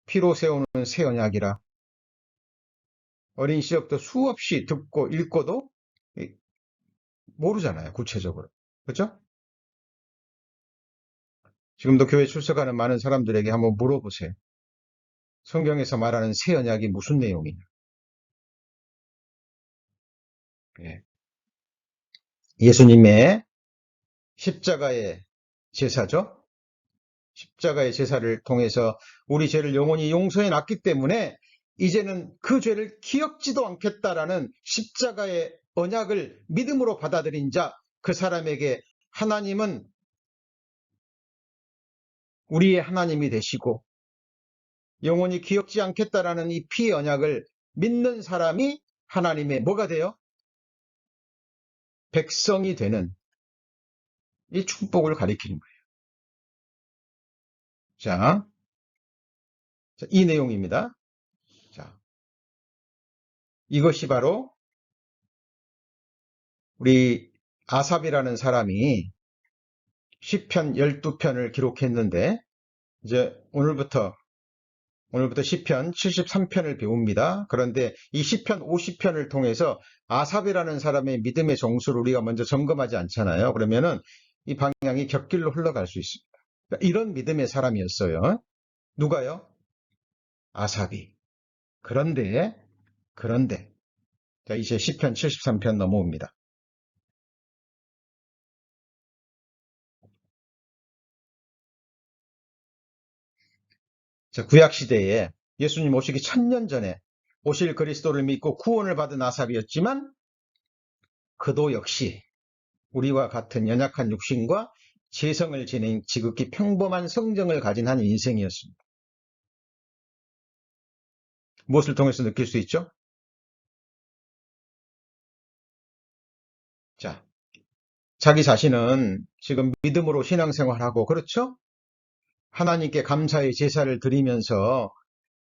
피로 세우는 새 언약이라 어린 시절부터 수없이 듣고 읽고도 모르잖아요. 구체적으로. 그렇죠? 지금도 교회 출석하는 많은 사람들에게 한번 물어보세요. 성경에서 말하는 새 언약이 무슨 내용이냐? 예. 예수님의 십자가의 제사죠. 십자가의 제사를 통해서 우리 죄를 영원히 용서해 놨기 때문에 이제는 그 죄를 기억지도 않겠다라는 십자가의 언약을 믿음으로 받아들인 자, 그 사람에게 하나님은 우리의 하나님이 되시고 영원히 기억지 않겠다라는 이 피의 언약을 믿는 사람이 하나님의 뭐가 돼요? 백성이 되는 이 축복을 가리키는 거예요. 자, 이 내용입니다. 자, 이것이 바로 우리 아삽이라는 사람이 시편 12편을 기록했는데 이제 오늘부터 시편 73편을 배웁니다. 그런데 이 시편 50편을 통해서 아삽이라는 사람의 믿음의 정수를 우리가 먼저 점검하지 않잖아요. 그러면은 이 방향이 곁길로 흘러갈 수 있습니다. 그러니까 이런 믿음의 사람이었어요. 누가요? 아삽이. 그런데 자, 이제 시편 73편 넘어옵니다. 자, 구약 시대에 예수님 오시기 1000년 전에 오실 그리스도를 믿고 구원을 받은 아삽이었지만 그도 역시 우리와 같은 연약한 육신과 재성을 지닌 지극히 평범한 성정을 가진 한 인생이었습니다. 무엇을 통해서 느낄 수 있죠? 자, 자기 자신은 지금 믿음으로 신앙생활하고 그렇죠? 하나님께 감사의 제사를 드리면서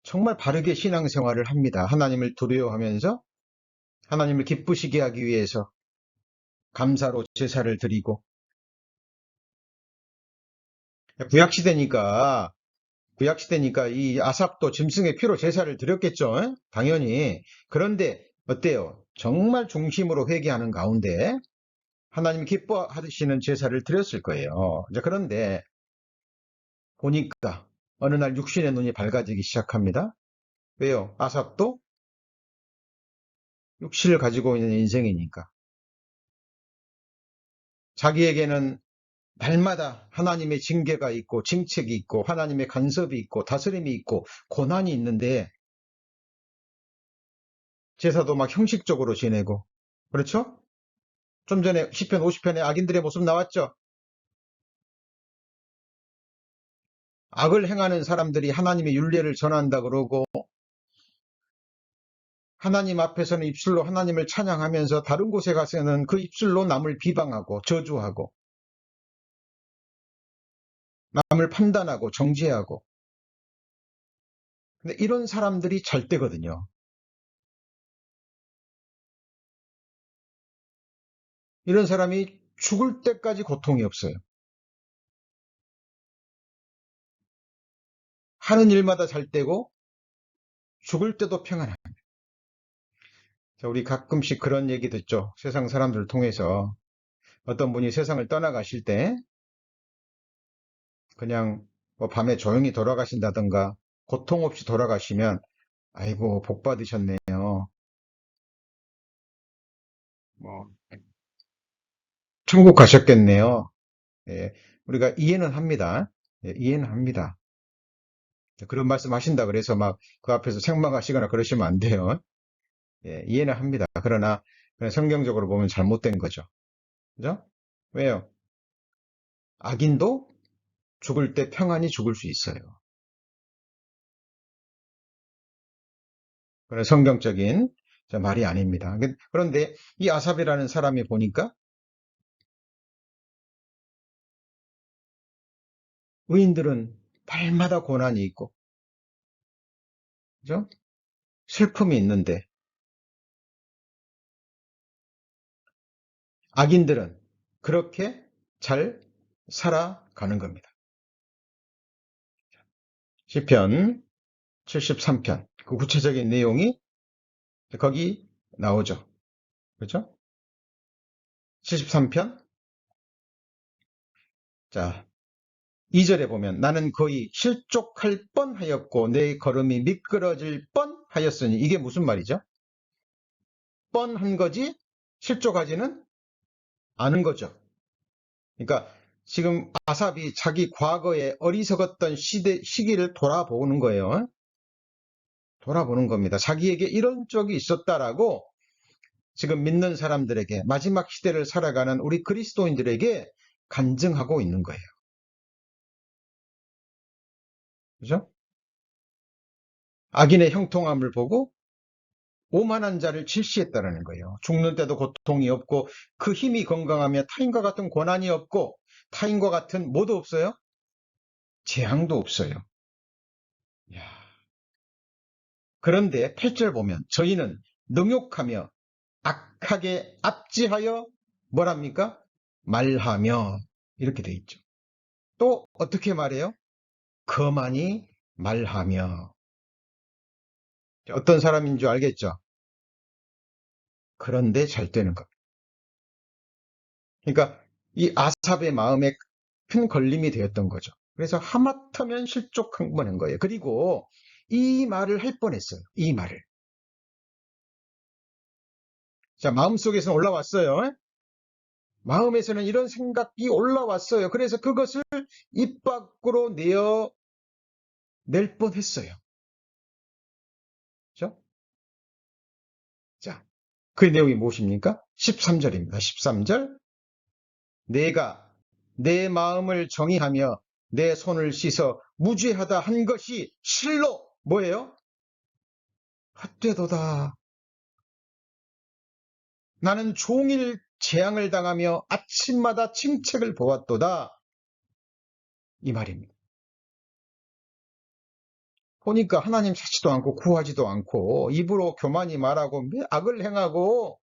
정말 바르게 신앙생활을 합니다. 하나님을 두려워하면서 하나님을 기쁘시게 하기 위해서 감사로 제사를 드리고 구약시대니까 이 아삽도 짐승의 피로 제사를 드렸겠죠. 당연히. 그런데 어때요? 정말 중심으로 회개하는 가운데 하나님 기뻐하시는 제사를 드렸을 거예요. 그런데 보니까 어느 날 육신의 눈이 밝아지기 시작합니다. 왜요? 아삽도 육신을 가지고 있는 인생이니까. 자기에게는 날마다 하나님의 징계가 있고 징책이 있고 하나님의 간섭이 있고 다스림이 있고 고난이 있는데 제사도 막 형식적으로 지내고 그렇죠? 좀 전에 시편 50편에 악인들의 모습 나왔죠? 악을 행하는 사람들이 하나님의 율례를 전한다 그러고 하나님 앞에서는 입술로 하나님을 찬양하면서 다른 곳에 가서는 그 입술로 남을 비방하고 저주하고 남을 판단하고 정죄하고 근데 이런 사람들이 잘 되거든요. 이런 사람이 죽을 때까지 고통이 없어요. 하는 일마다 잘 되고 죽을 때도 평안합니다. 우리 가끔씩 그런 얘기 듣죠. 세상 사람들을 통해서 어떤 분이 세상을 떠나가실 때 그냥 뭐 밤에 조용히 돌아가신다든가 고통 없이 돌아가시면 아이고 복 받으셨네요. 뭐 천국 가셨겠네요. 예, 우리가 이해는 합니다. 예, 이해는 합니다. 그런 말씀 하신다 그래서 막 그 앞에서 책망하시거나 그러시면 안 돼요. 예, 이해는 합니다. 그러나 그냥 성경적으로 보면 잘못된 거죠. 그죠? 왜요? 악인도 죽을 때 평안히 죽을 수 있어요. 그런 성경적인 말이 아닙니다. 그런데 이 아삽이라는 사람이 보니까 의인들은 날마다 고난이 있고, 그죠? 슬픔이 있는데, 악인들은 그렇게 잘 살아가는 겁니다. 시편 73편, 그 구체적인 내용이 거기 나오죠. 그죠? 73편, 자, 2절에 보면 나는 거의 실족할 뻔하였고 내 걸음이 미끄러질 뻔하였으니 이게 무슨 말이죠? 뻔한 거지 실족하지는 않은 거죠. 그러니까 지금 아삽이 자기 과거에 어리석었던 시기를 돌아보는 거예요. 돌아보는 겁니다. 자기에게 이런 적이 있었다라고 지금 믿는 사람들에게, 마지막 시대를 살아가는 우리 그리스도인들에게 간증하고 있는 거예요. 그죠? 악인의 형통함을 보고 오만한 자를 질시했다라는 거예요. 죽는 때도 고통이 없고 그 힘이 건강하며 타인과 같은 고난이 없고 타인과 같은 뭐도 없어요? 재앙도 없어요. 야. 그런데 8절 보면 저희는 능욕하며 악하게 압지하여 뭐랍니까? 말하며 이렇게 돼 있죠. 또 어떻게 말해요? 거만히 말하며. 어떤 사람인 줄 알겠죠? 그런데 잘 되는 것. 그러니까 이 아삽의 마음에 큰 걸림이 되었던 거죠. 그래서 하마터면 실족한 뻔한 거예요. 그리고 이 말을 할 뻔했어요. 이 말을. 자, 마음속에서는 올라왔어요. 마음에서는 이런 생각이 올라왔어요. 그래서 그것을 입 밖으로 낼 뻔했어요. 그렇죠? 자, 그 내용이 무엇입니까? 13절입니다. 13절. 내가 내 마음을 정의하며 내 손을 씻어 무죄하다 한 것이 실로 뭐예요? 헛되도다. 나는 종일 재앙을 당하며 아침마다 칭책을 보았도다. 이 말입니다. 보니까 하나님 찾지도 않고 구하지도 않고 입으로 교만히 말하고 악을 행하고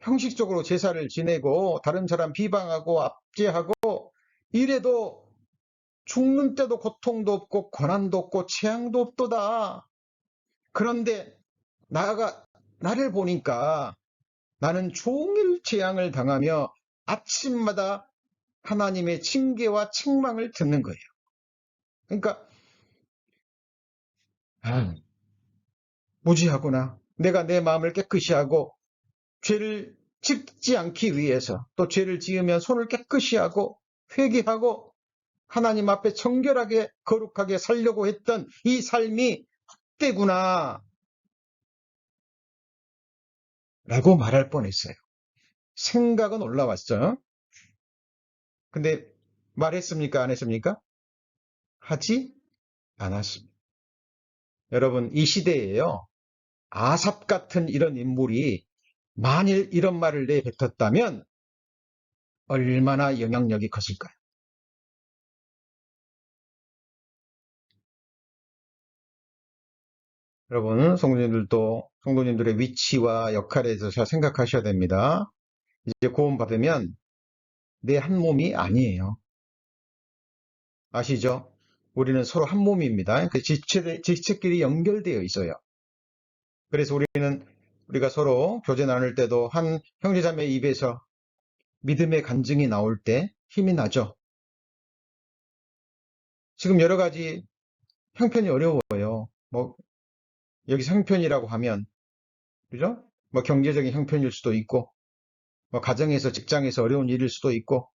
형식적으로 제사를 지내고 다른 사람 비방하고 압제하고 이래도 죽는 때도 고통도 없고 고난도 없고 재앙도 없도다. 그런데 나를 보니까 나는 종일 재앙을 당하며 아침마다 하나님의 징계와 책망을 듣는 거예요. 그러니까 무지하구나. 내가 내 마음을 깨끗이 하고 죄를 짓지 않기 위해서 또 죄를 지으면 손을 깨끗이 하고 회개하고 하나님 앞에 정결하게 거룩하게 살려고 했던 이 삶이 헛되구나 라고 말할 뻔했어요. 생각은 올라왔어요. 근데 말했습니까? 안 했습니까? 하지 않았습니다. 여러분, 이 시대에요. 아삽 같은 이런 인물이 만일 이런 말을 내뱉었다면 얼마나 영향력이 컸을까요? 여러분, 성도님들의 위치와 역할에 대해서 생각하셔야 됩니다. 이제 구원받으면 내 한 몸이 아니에요. 아시죠? 우리는 서로 한 몸입니다. 그 지체끼리 연결되어 있어요. 그래서 우리가 서로 교제 나눌 때도 한 형제자매 입에서 믿음의 간증이 나올 때 힘이 나죠. 지금 여러 가지 형편이 어려워요. 여기서 형편이라고 하면, 그죠? 경제적인 형편일 수도 있고, 가정에서, 직장에서 어려운 일일 수도 있고,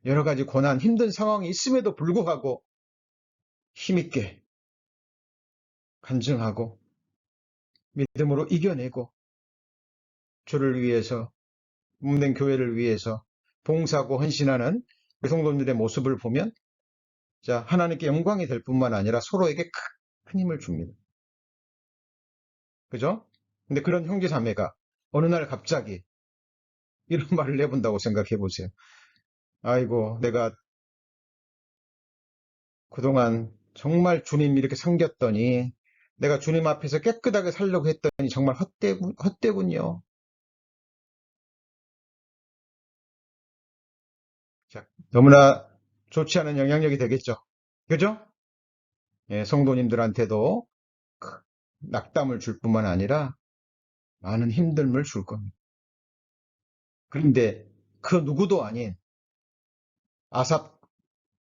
여러 가지 고난, 힘든 상황이 있음에도 불구하고 힘있게 간증하고, 믿음으로 이겨내고, 주를 위해서, 몸된 교회를 위해서 봉사하고 헌신하는 그 성도님들의 모습을 보면, 자, 하나님께 영광이 될 뿐만 아니라 서로에게 큰 힘을 줍니다. 그죠? 근데 그런 형제 자매가 어느 날 갑자기 이런 말을 내본다고 생각해 보세요. 아이고, 내가 그동안 정말 주님 이렇게 섬겼더니 내가 주님 앞에서 깨끗하게 살려고 했더니 정말 헛되군요. 자, 너무나 좋지 않은 영향력이 되겠죠. 그죠? 예, 성도님들한테도 낙담을 줄 뿐만 아니라 많은 힘듦을 줄 겁니다. 그런데 그 누구도 아닌 아삽,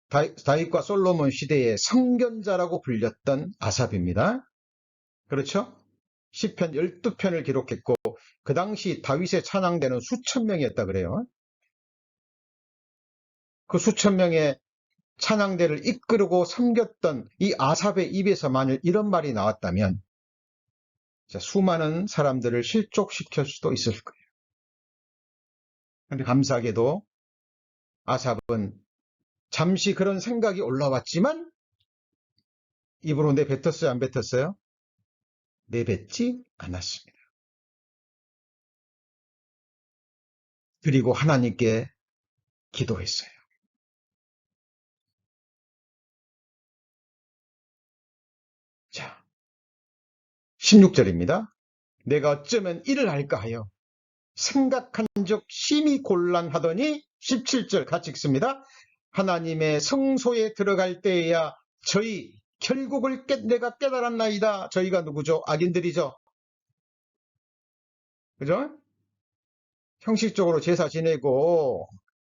다윗과 솔로몬 시대의 성견자라고 불렸던 아삽입니다. 그렇죠? 시편 12편을 기록했고 그 당시 다윗의 찬양대는 수천 명이었다 그래요. 그 수천 명의 찬양대를 이끌고 섬겼던 이 아삽의 입에서 만일 이런 말이 나왔다면 수많은 사람들을 실족시킬 수도 있을 거예요. 그런데 감사하게도 아삽은 잠시 그런 생각이 올라왔지만 입으로 내뱉었어요, 안 뱉었어요? 내뱉지 않았습니다. 그리고 하나님께 기도했어요. 자, 16절입니다. 내가 어쩌면 이를 할까 하여 생각한 적 심히 곤란하더니 17절 같이 읽습니다. 하나님의 성소에 들어갈 때에야 저희 결국을 내가 깨달았나이다. 저희가 누구죠? 악인들이죠. 그죠? 형식적으로 제사 지내고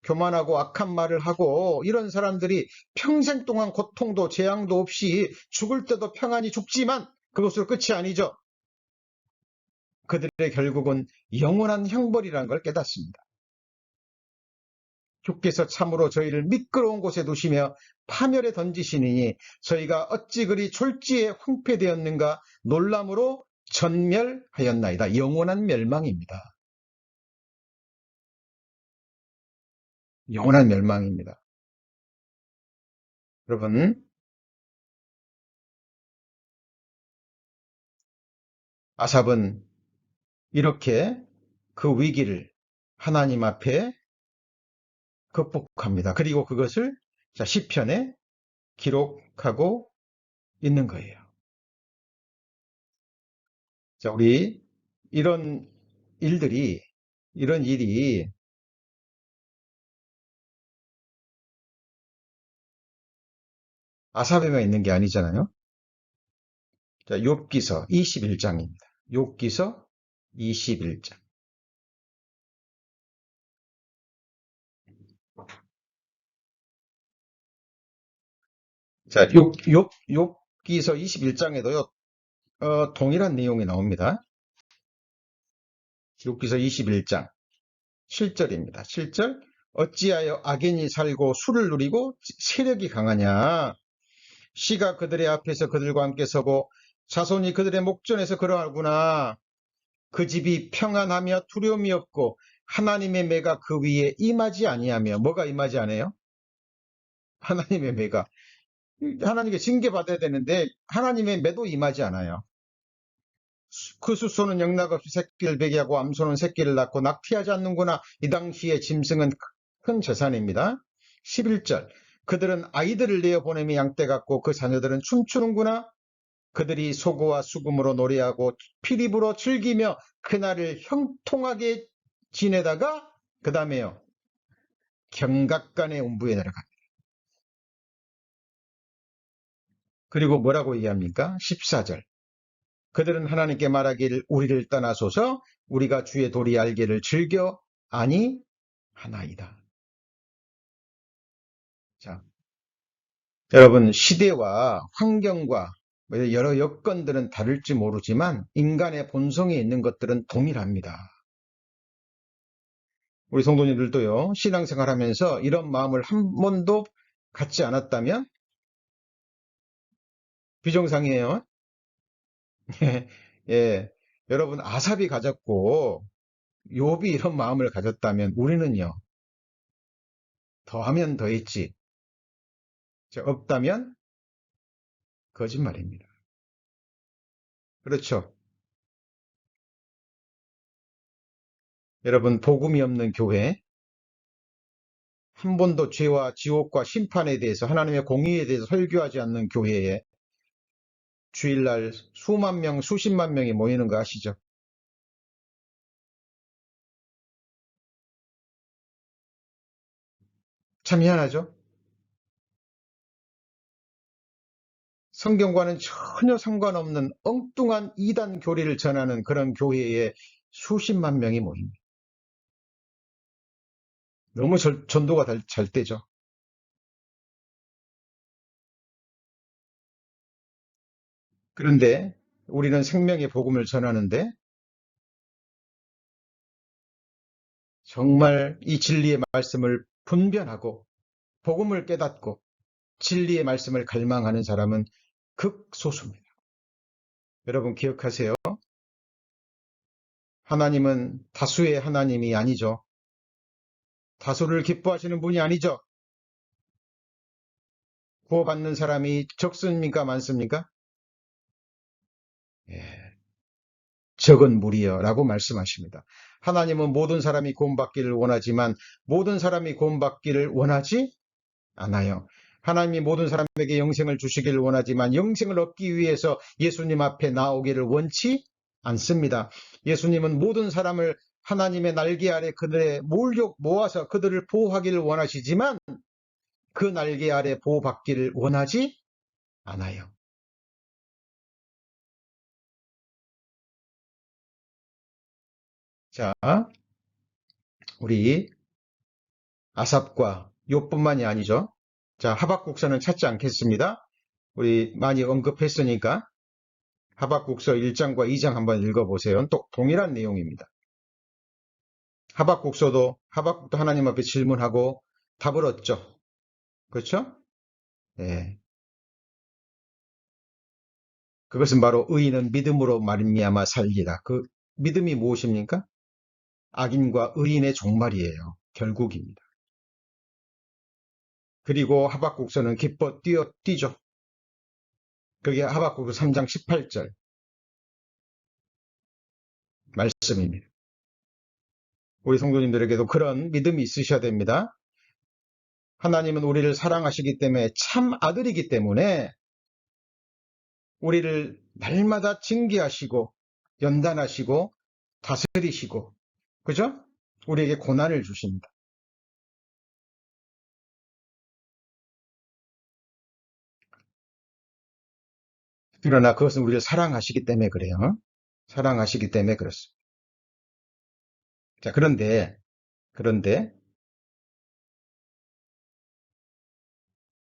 교만하고 악한 말을 하고 이런 사람들이 평생 동안 고통도 재앙도 없이 죽을 때도 평안히 죽지만 그것으로 끝이 아니죠. 그들의 결국은 영원한 형벌이라는 걸 깨닫습니다. 주께서 참으로 저희를 미끄러운 곳에 두시며 파멸에 던지시니 저희가 어찌 그리 졸지에 황폐되었는가 놀람으로 전멸하였나이다. 영원한 멸망입니다. 영원한 멸망입니다. 여러분, 아삽은 이렇게 그 위기를 하나님 앞에 극복합니다. 그리고 그것을 시편에 기록하고 있는 거예요. 자, 우리 이런 이런 일이 아삽에만 있는 게 아니잖아요. 자, 욥기서 21장입니다. 욥기서 21장. 자, 욥기서 21장에도요, 동일한 내용이 나옵니다. 욥기서 21장 7절입니다. 7절. 어찌하여 악인이 살고 술을 누리고 세력이 강하냐? 시가 그들의 앞에서 그들과 함께 서고 자손이 그들의 목전에서 걸어가구나. 그 집이 평안하며 두려움이 없고 하나님의 매가 그 위에 임하지 아니하며. 뭐가 임하지 않아요? 하나님의 매가. 하나님께 징계받아야 되는데 하나님의 매도 임하지 않아요. 그 숫소는 영락없이 새끼를 배기하고 암소는 새끼를 낳고 낙태하지 않는구나. 이 당시의 짐승은 큰 재산입니다. 11절. 그들은 아이들을 내어보내며 양떼 같고 그 자녀들은 춤추는구나. 그들이 소고와 수금으로 노래하고 피리부로 즐기며 그날을 형통하게 지내다가 그 다음에요. 경각간의 음부에 내려갑니다. 그리고 뭐라고 얘기합니까? 14절. 그들은 하나님께 말하기를 우리를 떠나소서 우리가 주의 도리 알기를 즐겨 아니하나이다. 자, 여러분 시대와 환경과 여러 여건들은 다를지 모르지만 인간의 본성에 있는 것들은 동일합니다. 우리 성도님들도요, 신앙생활하면서 이런 마음을 한 번도 갖지 않았다면 비정상이에요. 예, 여러분 아삽이 가졌고 욥이 이런 마음을 가졌다면 우리는요, 더하면 더했지 없다면 거짓말입니다. 그렇죠. 여러분 복음이 없는 교회, 한 번도 죄와 지옥과 심판에 대해서 하나님의 공의에 대해서 설교하지 않는 교회에 주일날 수만 명, 수십만 명이 모이는 거 아시죠? 참 희한하죠? 성경과는 전혀 상관없는 엉뚱한 이단 교리를 전하는 그런 교회에 수십만 명이 모입니다. 너무 전도가 잘 되죠. 그런데 우리는 생명의 복음을 전하는데 정말 이 진리의 말씀을 분별하고 복음을 깨닫고 진리의 말씀을 갈망하는 사람은 극소수입니다. 여러분 기억하세요. 하나님은 다수의 하나님이 아니죠. 다수를 기뻐하시는 분이 아니죠. 구원받는 사람이 적습니까? 많습니까? 예, 적은 무리여 라고 말씀하십니다. 하나님은 모든 사람이 구원받기를 원하지만 모든 사람이 구원받기를 원하지 않아요. 하나님이 모든 사람에게 영생을 주시기를 원하지만 영생을 얻기 위해서 예수님 앞에 나오기를 원치 않습니다. 예수님은 모든 사람을 하나님의 날개 아래 그들의 몰려 모아서 그들을 보호하기를 원하시지만 그 날개 아래 보호받기를 원하지 않아요. 자, 우리 아삽과 욥뿐만이 아니죠. 자, 하박국서는 찾지 않겠습니다. 우리 많이 언급했으니까 하박국서 1장과 2장 한번 읽어보세요. 또 동일한 내용입니다. 하박국도 하나님 앞에 질문하고 답을 얻죠. 그렇죠? 네. 그것은 바로 의인은 믿음으로 말미암아 살리라. 그 믿음이 무엇입니까? 악인과 의인의 종말이에요. 결국입니다. 그리고 하박국서는 기뻐 뛰죠. 그게 하박국서 3장 18절 말씀입니다. 우리 성도님들에게도 그런 믿음이 있으셔야 됩니다. 하나님은 우리를 사랑하시기 때문에 참 아들이기 때문에 우리를 날마다 징계하시고 연단하시고 다스리시고 그죠? 우리에게 고난을 주십니다. 그러나 그것은 우리를 사랑하시기 때문에 그래요. 사랑하시기 때문에 그렇습니다. 자, 그런데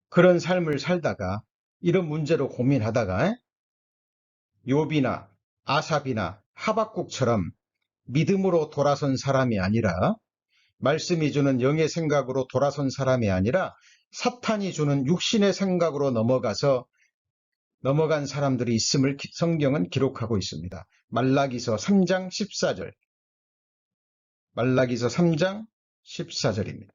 그런 삶을 살다가 이런 문제로 고민하다가 욥이나 아삽이나 하박국처럼 믿음으로 돌아선 사람이 아니라 말씀이 주는 영의 생각으로 돌아선 사람이 아니라 사탄이 주는 육신의 생각으로 넘어간 사람들이 있음을 성경은 기록하고 있습니다. 말라기서 3장 14절. 말라기서 3장 14절입니다.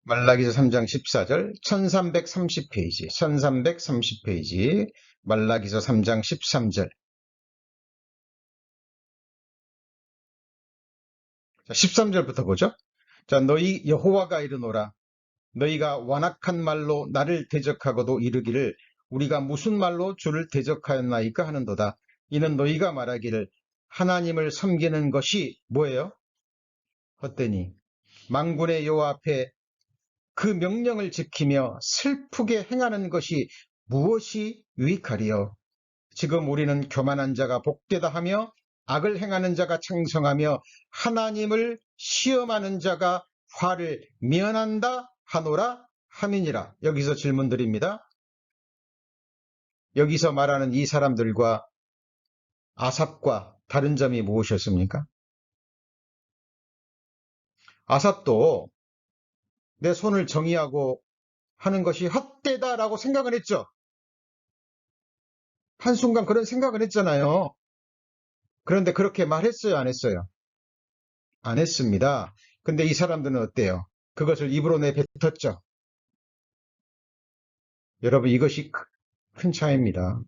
말라기서 3장 14절 1330페이지 1330페이지 말라기서 3장 13절 13절부터 보죠. 자, 너희 여호와가 이르노라 너희가 완악한 말로 나를 대적하고도 이르기를 우리가 무슨 말로 주를 대적하였나이까 하는도다. 이는 너희가 말하기를 하나님을 섬기는 것이 뭐예요? 헛되니 만군의 여호와 앞에 그 명령을 지키며 슬프게 행하는 것이 무엇이 유익하리요? 지금 우리는 교만한 자가 복되다 하며 악을 행하는 자가 창성하며 하나님을 시험하는 자가 화를 면한다 하노라 함이니라. 여기서 질문 드립니다. 여기서 말하는 이 사람들과 아삽과 다른 점이 무엇이었습니까? 아삽도 내 손을 정의하고 하는 것이 헛되다라고 생각을 했죠. 한순간 그런 생각을 했잖아요. 그런데 그렇게 말했어요, 안 했어요? 안 했습니다. 근데 이 사람들은 어때요? 그것을 입으로 내뱉었죠. 여러분, 이것이 큰 차이입니다.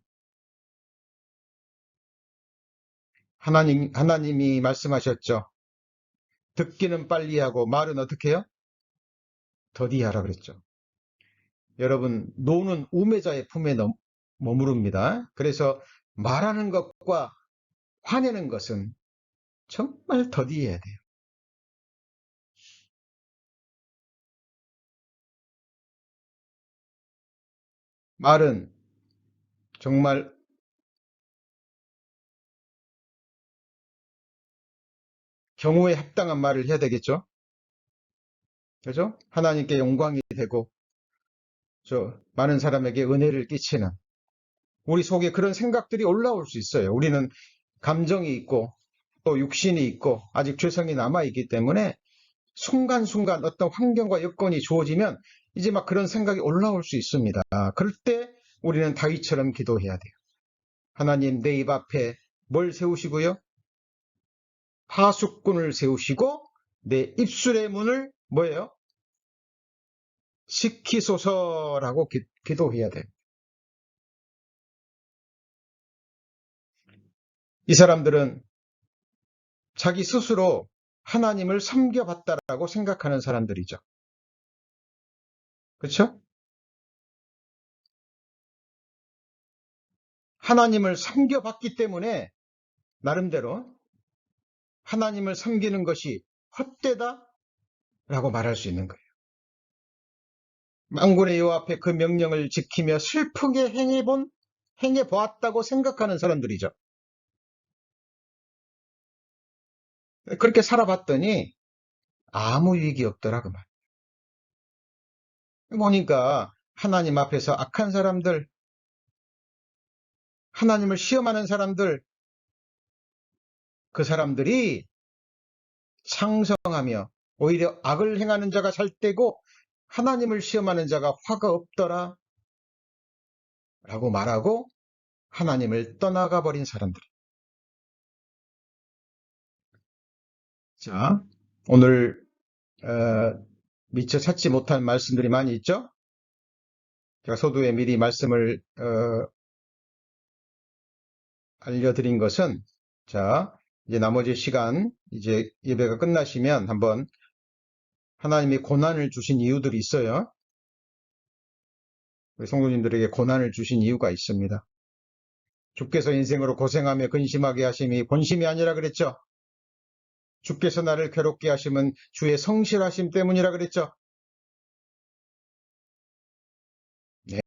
하나님이 말씀하셨죠. 듣기는 빨리 하고 말은 어떻게 해요? 더디하라 그랬죠. 여러분, 노는 우매자의 품에 머무릅니다. 그래서 말하는 것과 화내는 것은 정말 더디해야 돼요. 말은 정말 경우에 합당한 말을 해야 되겠죠. 그죠? 하나님께 영광이 되고 많은 사람에게 은혜를 끼치는 우리 속에 그런 생각들이 올라올 수 있어요. 우리는 감정이 있고 또 육신이 있고 아직 죄성이 남아있기 때문에 순간순간 어떤 환경과 여건이 주어지면 이제 막 그런 생각이 올라올 수 있습니다. 그럴 때 우리는 다윗처럼 기도해야 돼요. 하나님, 내 입 앞에 뭘 세우시고요? 파수꾼을 세우시고 내 입술의 문을 뭐예요? 지키소서라고 기도해야 돼요. 이 사람들은 자기 스스로 하나님을 섬겨봤다라고 생각하는 사람들이죠. 그렇죠? 하나님을 섬겨봤기 때문에 나름대로 하나님을 섬기는 것이 헛되다라고 말할 수 있는 거예요. 만군의 여호와 앞에 그 명령을 지키며 슬프게 행해보았다고 생각하는 사람들이죠. 그렇게 살아봤더니 아무 유익이 없더라 그 말. 보니까 하나님 앞에서 악한 사람들, 하나님을 시험하는 사람들, 그 사람들이 창성하며 오히려 악을 행하는 자가 잘 되고 하나님을 시험하는 자가 화가 없더라 라고 말하고 하나님을 떠나가 버린 사람들. 자, 오늘 미처 찾지 못한 말씀들이 많이 있죠. 제가 서두에 미리 말씀을 알려드린 것은, 자, 이제 나머지 시간, 이제 예배가 끝나시면 한번 하나님이 고난을 주신 이유들이 있어요. 우리 성도님들에게 고난을 주신 이유가 있습니다. 주께서 인생으로 고생하며 근심하게 하심이 본심이 아니라 그랬죠. 주께서 나를 괴롭게 하심은 주의 성실하심 때문이라 그랬죠. 네,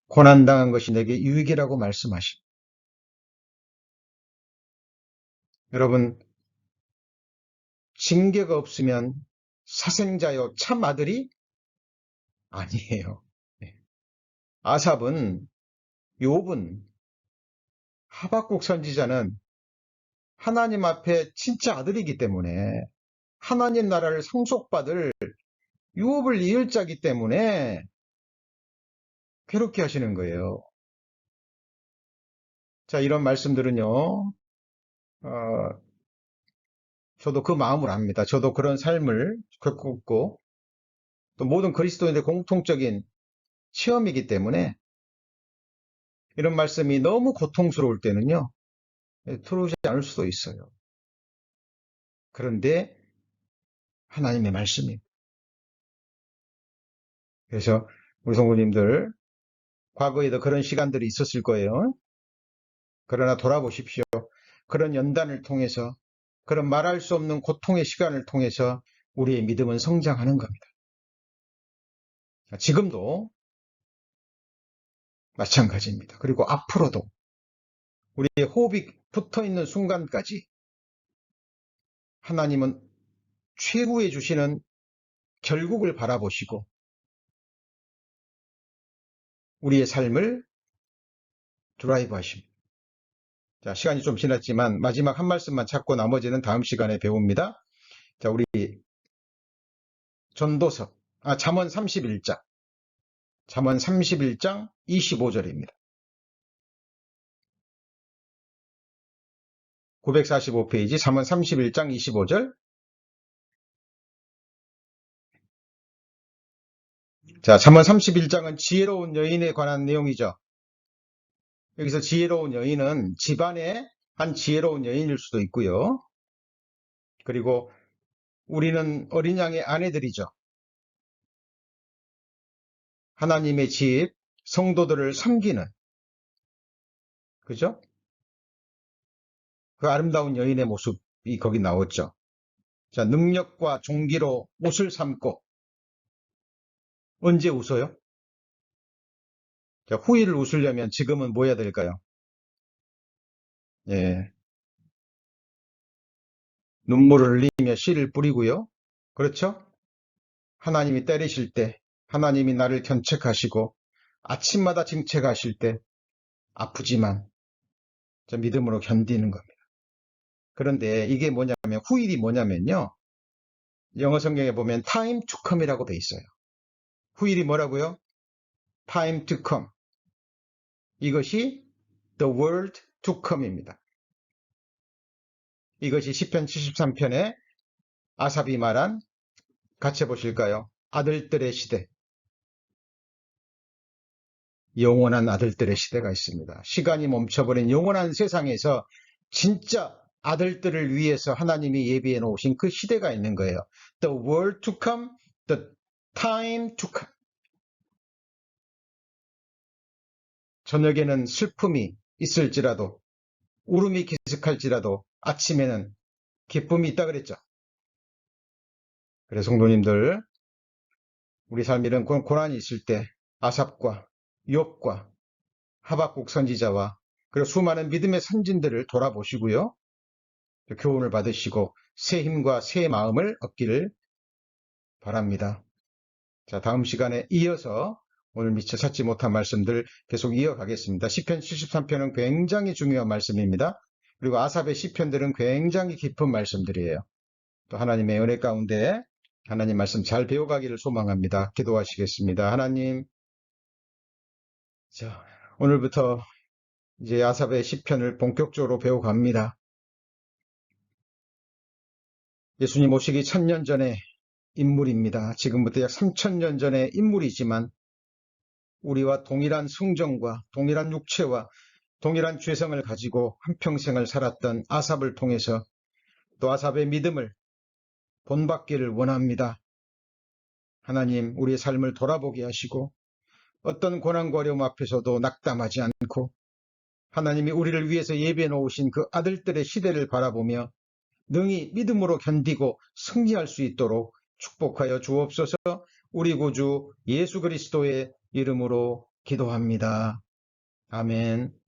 고난당한 것이 내게 유익이라고 말씀하십니다. 여러분, 징계가 없으면 사생자요 참 아들이 아니에요. 네. 아삽은, 욥은, 하박국 선지자는 하나님 앞에 진짜 아들이기 때문에 하나님 나라를 상속받을 유업을 이을 자기 때문에 괴롭게 하시는 거예요. 자, 이런 말씀들은요, 저도 그 마음을 압니다. 저도 그런 삶을 겪었고, 또 모든 그리스도인들의 공통적인 체험이기 때문에 이런 말씀이 너무 고통스러울 때는요, 들어오지 않을 수도 있어요. 그런데 하나님의 말씀입니다. 그래서 우리 성도님들, 과거에도 그런 시간들이 있었을 거예요. 그러나 돌아보십시오. 그런 연단을 통해서, 그런 말할 수 없는 고통의 시간을 통해서 우리의 믿음은 성장하는 겁니다. 지금도 마찬가지입니다. 그리고 앞으로도 우리의 호흡이 붙어 있는 순간까지 하나님은 최후에 주시는 결국을 바라보시고 우리의 삶을 드라이브 하십니다. 자, 시간이 좀 지났지만 마지막 한 말씀만 찾고 나머지는 다음 시간에 배웁니다. 자, 우리 전도서, 잠언 31장. 잠언 31장 25절입니다. 945페이지 잠언 31장 25절. 자, 잠언 31장은 지혜로운 여인에 관한 내용이죠. 여기서 지혜로운 여인은 집안의 한 지혜로운 여인일 수도 있고요. 그리고 우리는 어린 양의 아내들이죠. 하나님의 집, 성도들을 섬기는, 그죠? 그 아름다운 여인의 모습이 거기 나왔죠. 자, 능력과 종기로 옷을 삼고, 언제 웃어요? 자, 후일을 웃으려면 지금은 뭐 해야 될까요? 예, 눈물을 흘리며 씨를 뿌리고요. 그렇죠? 하나님이 때리실 때, 하나님이 나를 견책하시고 아침마다 징책하실 때 아프지만 믿음으로 견디는 겁니다. 그런데 이게 뭐냐면 후일이 뭐냐면요. 영어 성경에 보면 time to come이라고 돼 있어요. 후일이 뭐라고요? time to come. 이것이 the world to come입니다. 이것이 시편 73편에 아삽이 말한, 같이 보실까요? 아들들의 시대. 영원한 아들들의 시대가 있습니다. 시간이 멈춰버린 영원한 세상에서 진짜 아들들을 위해서 하나님이 예비해 놓으신 그 시대가 있는 거예요. The world to come, the time to come. 저녁에는 슬픔이 있을지라도, 울음이 기습할지라도 아침에는 기쁨이 있다 그랬죠. 그래서 성도님들, 우리 삶에는 고난이 있을 때 아삽과 욥과 하박국 선지자와 그리고 수많은 믿음의 선진들을 돌아보시고요. 교훈을 받으시고 새 힘과 새 마음을 얻기를 바랍니다. 자, 다음 시간에 이어서 오늘 미처 찾지 못한 말씀들 계속 이어가겠습니다. 시편 73편은 굉장히 중요한 말씀입니다. 그리고 아삽의 시편들은 굉장히 깊은 말씀들이에요. 또 하나님의 은혜 가운데 하나님 말씀 잘 배워가기를 소망합니다. 기도하시겠습니다. 하나님, 자, 오늘부터 이제 아삽의 시편을 본격적으로 배워갑니다. 예수님 오시기 1000년 전의 인물입니다. 지금부터 약 3000년 전의 인물이지만 우리와 동일한 성정과 동일한 육체와 동일한 죄성을 가지고 한평생을 살았던 아삽을 통해서 또 아삽의 믿음을 본받기를 원합니다. 하나님, 우리의 삶을 돌아보게 하시고 어떤 고난과 어려움 앞에서도 낙담하지 않고 하나님이 우리를 위해서 예비해 놓으신 그 아들들의 시대를 바라보며 능히 믿음으로 견디고 승리할 수 있도록 축복하여 주옵소서. 우리 구주 예수 그리스도의 이름으로 기도합니다. 아멘.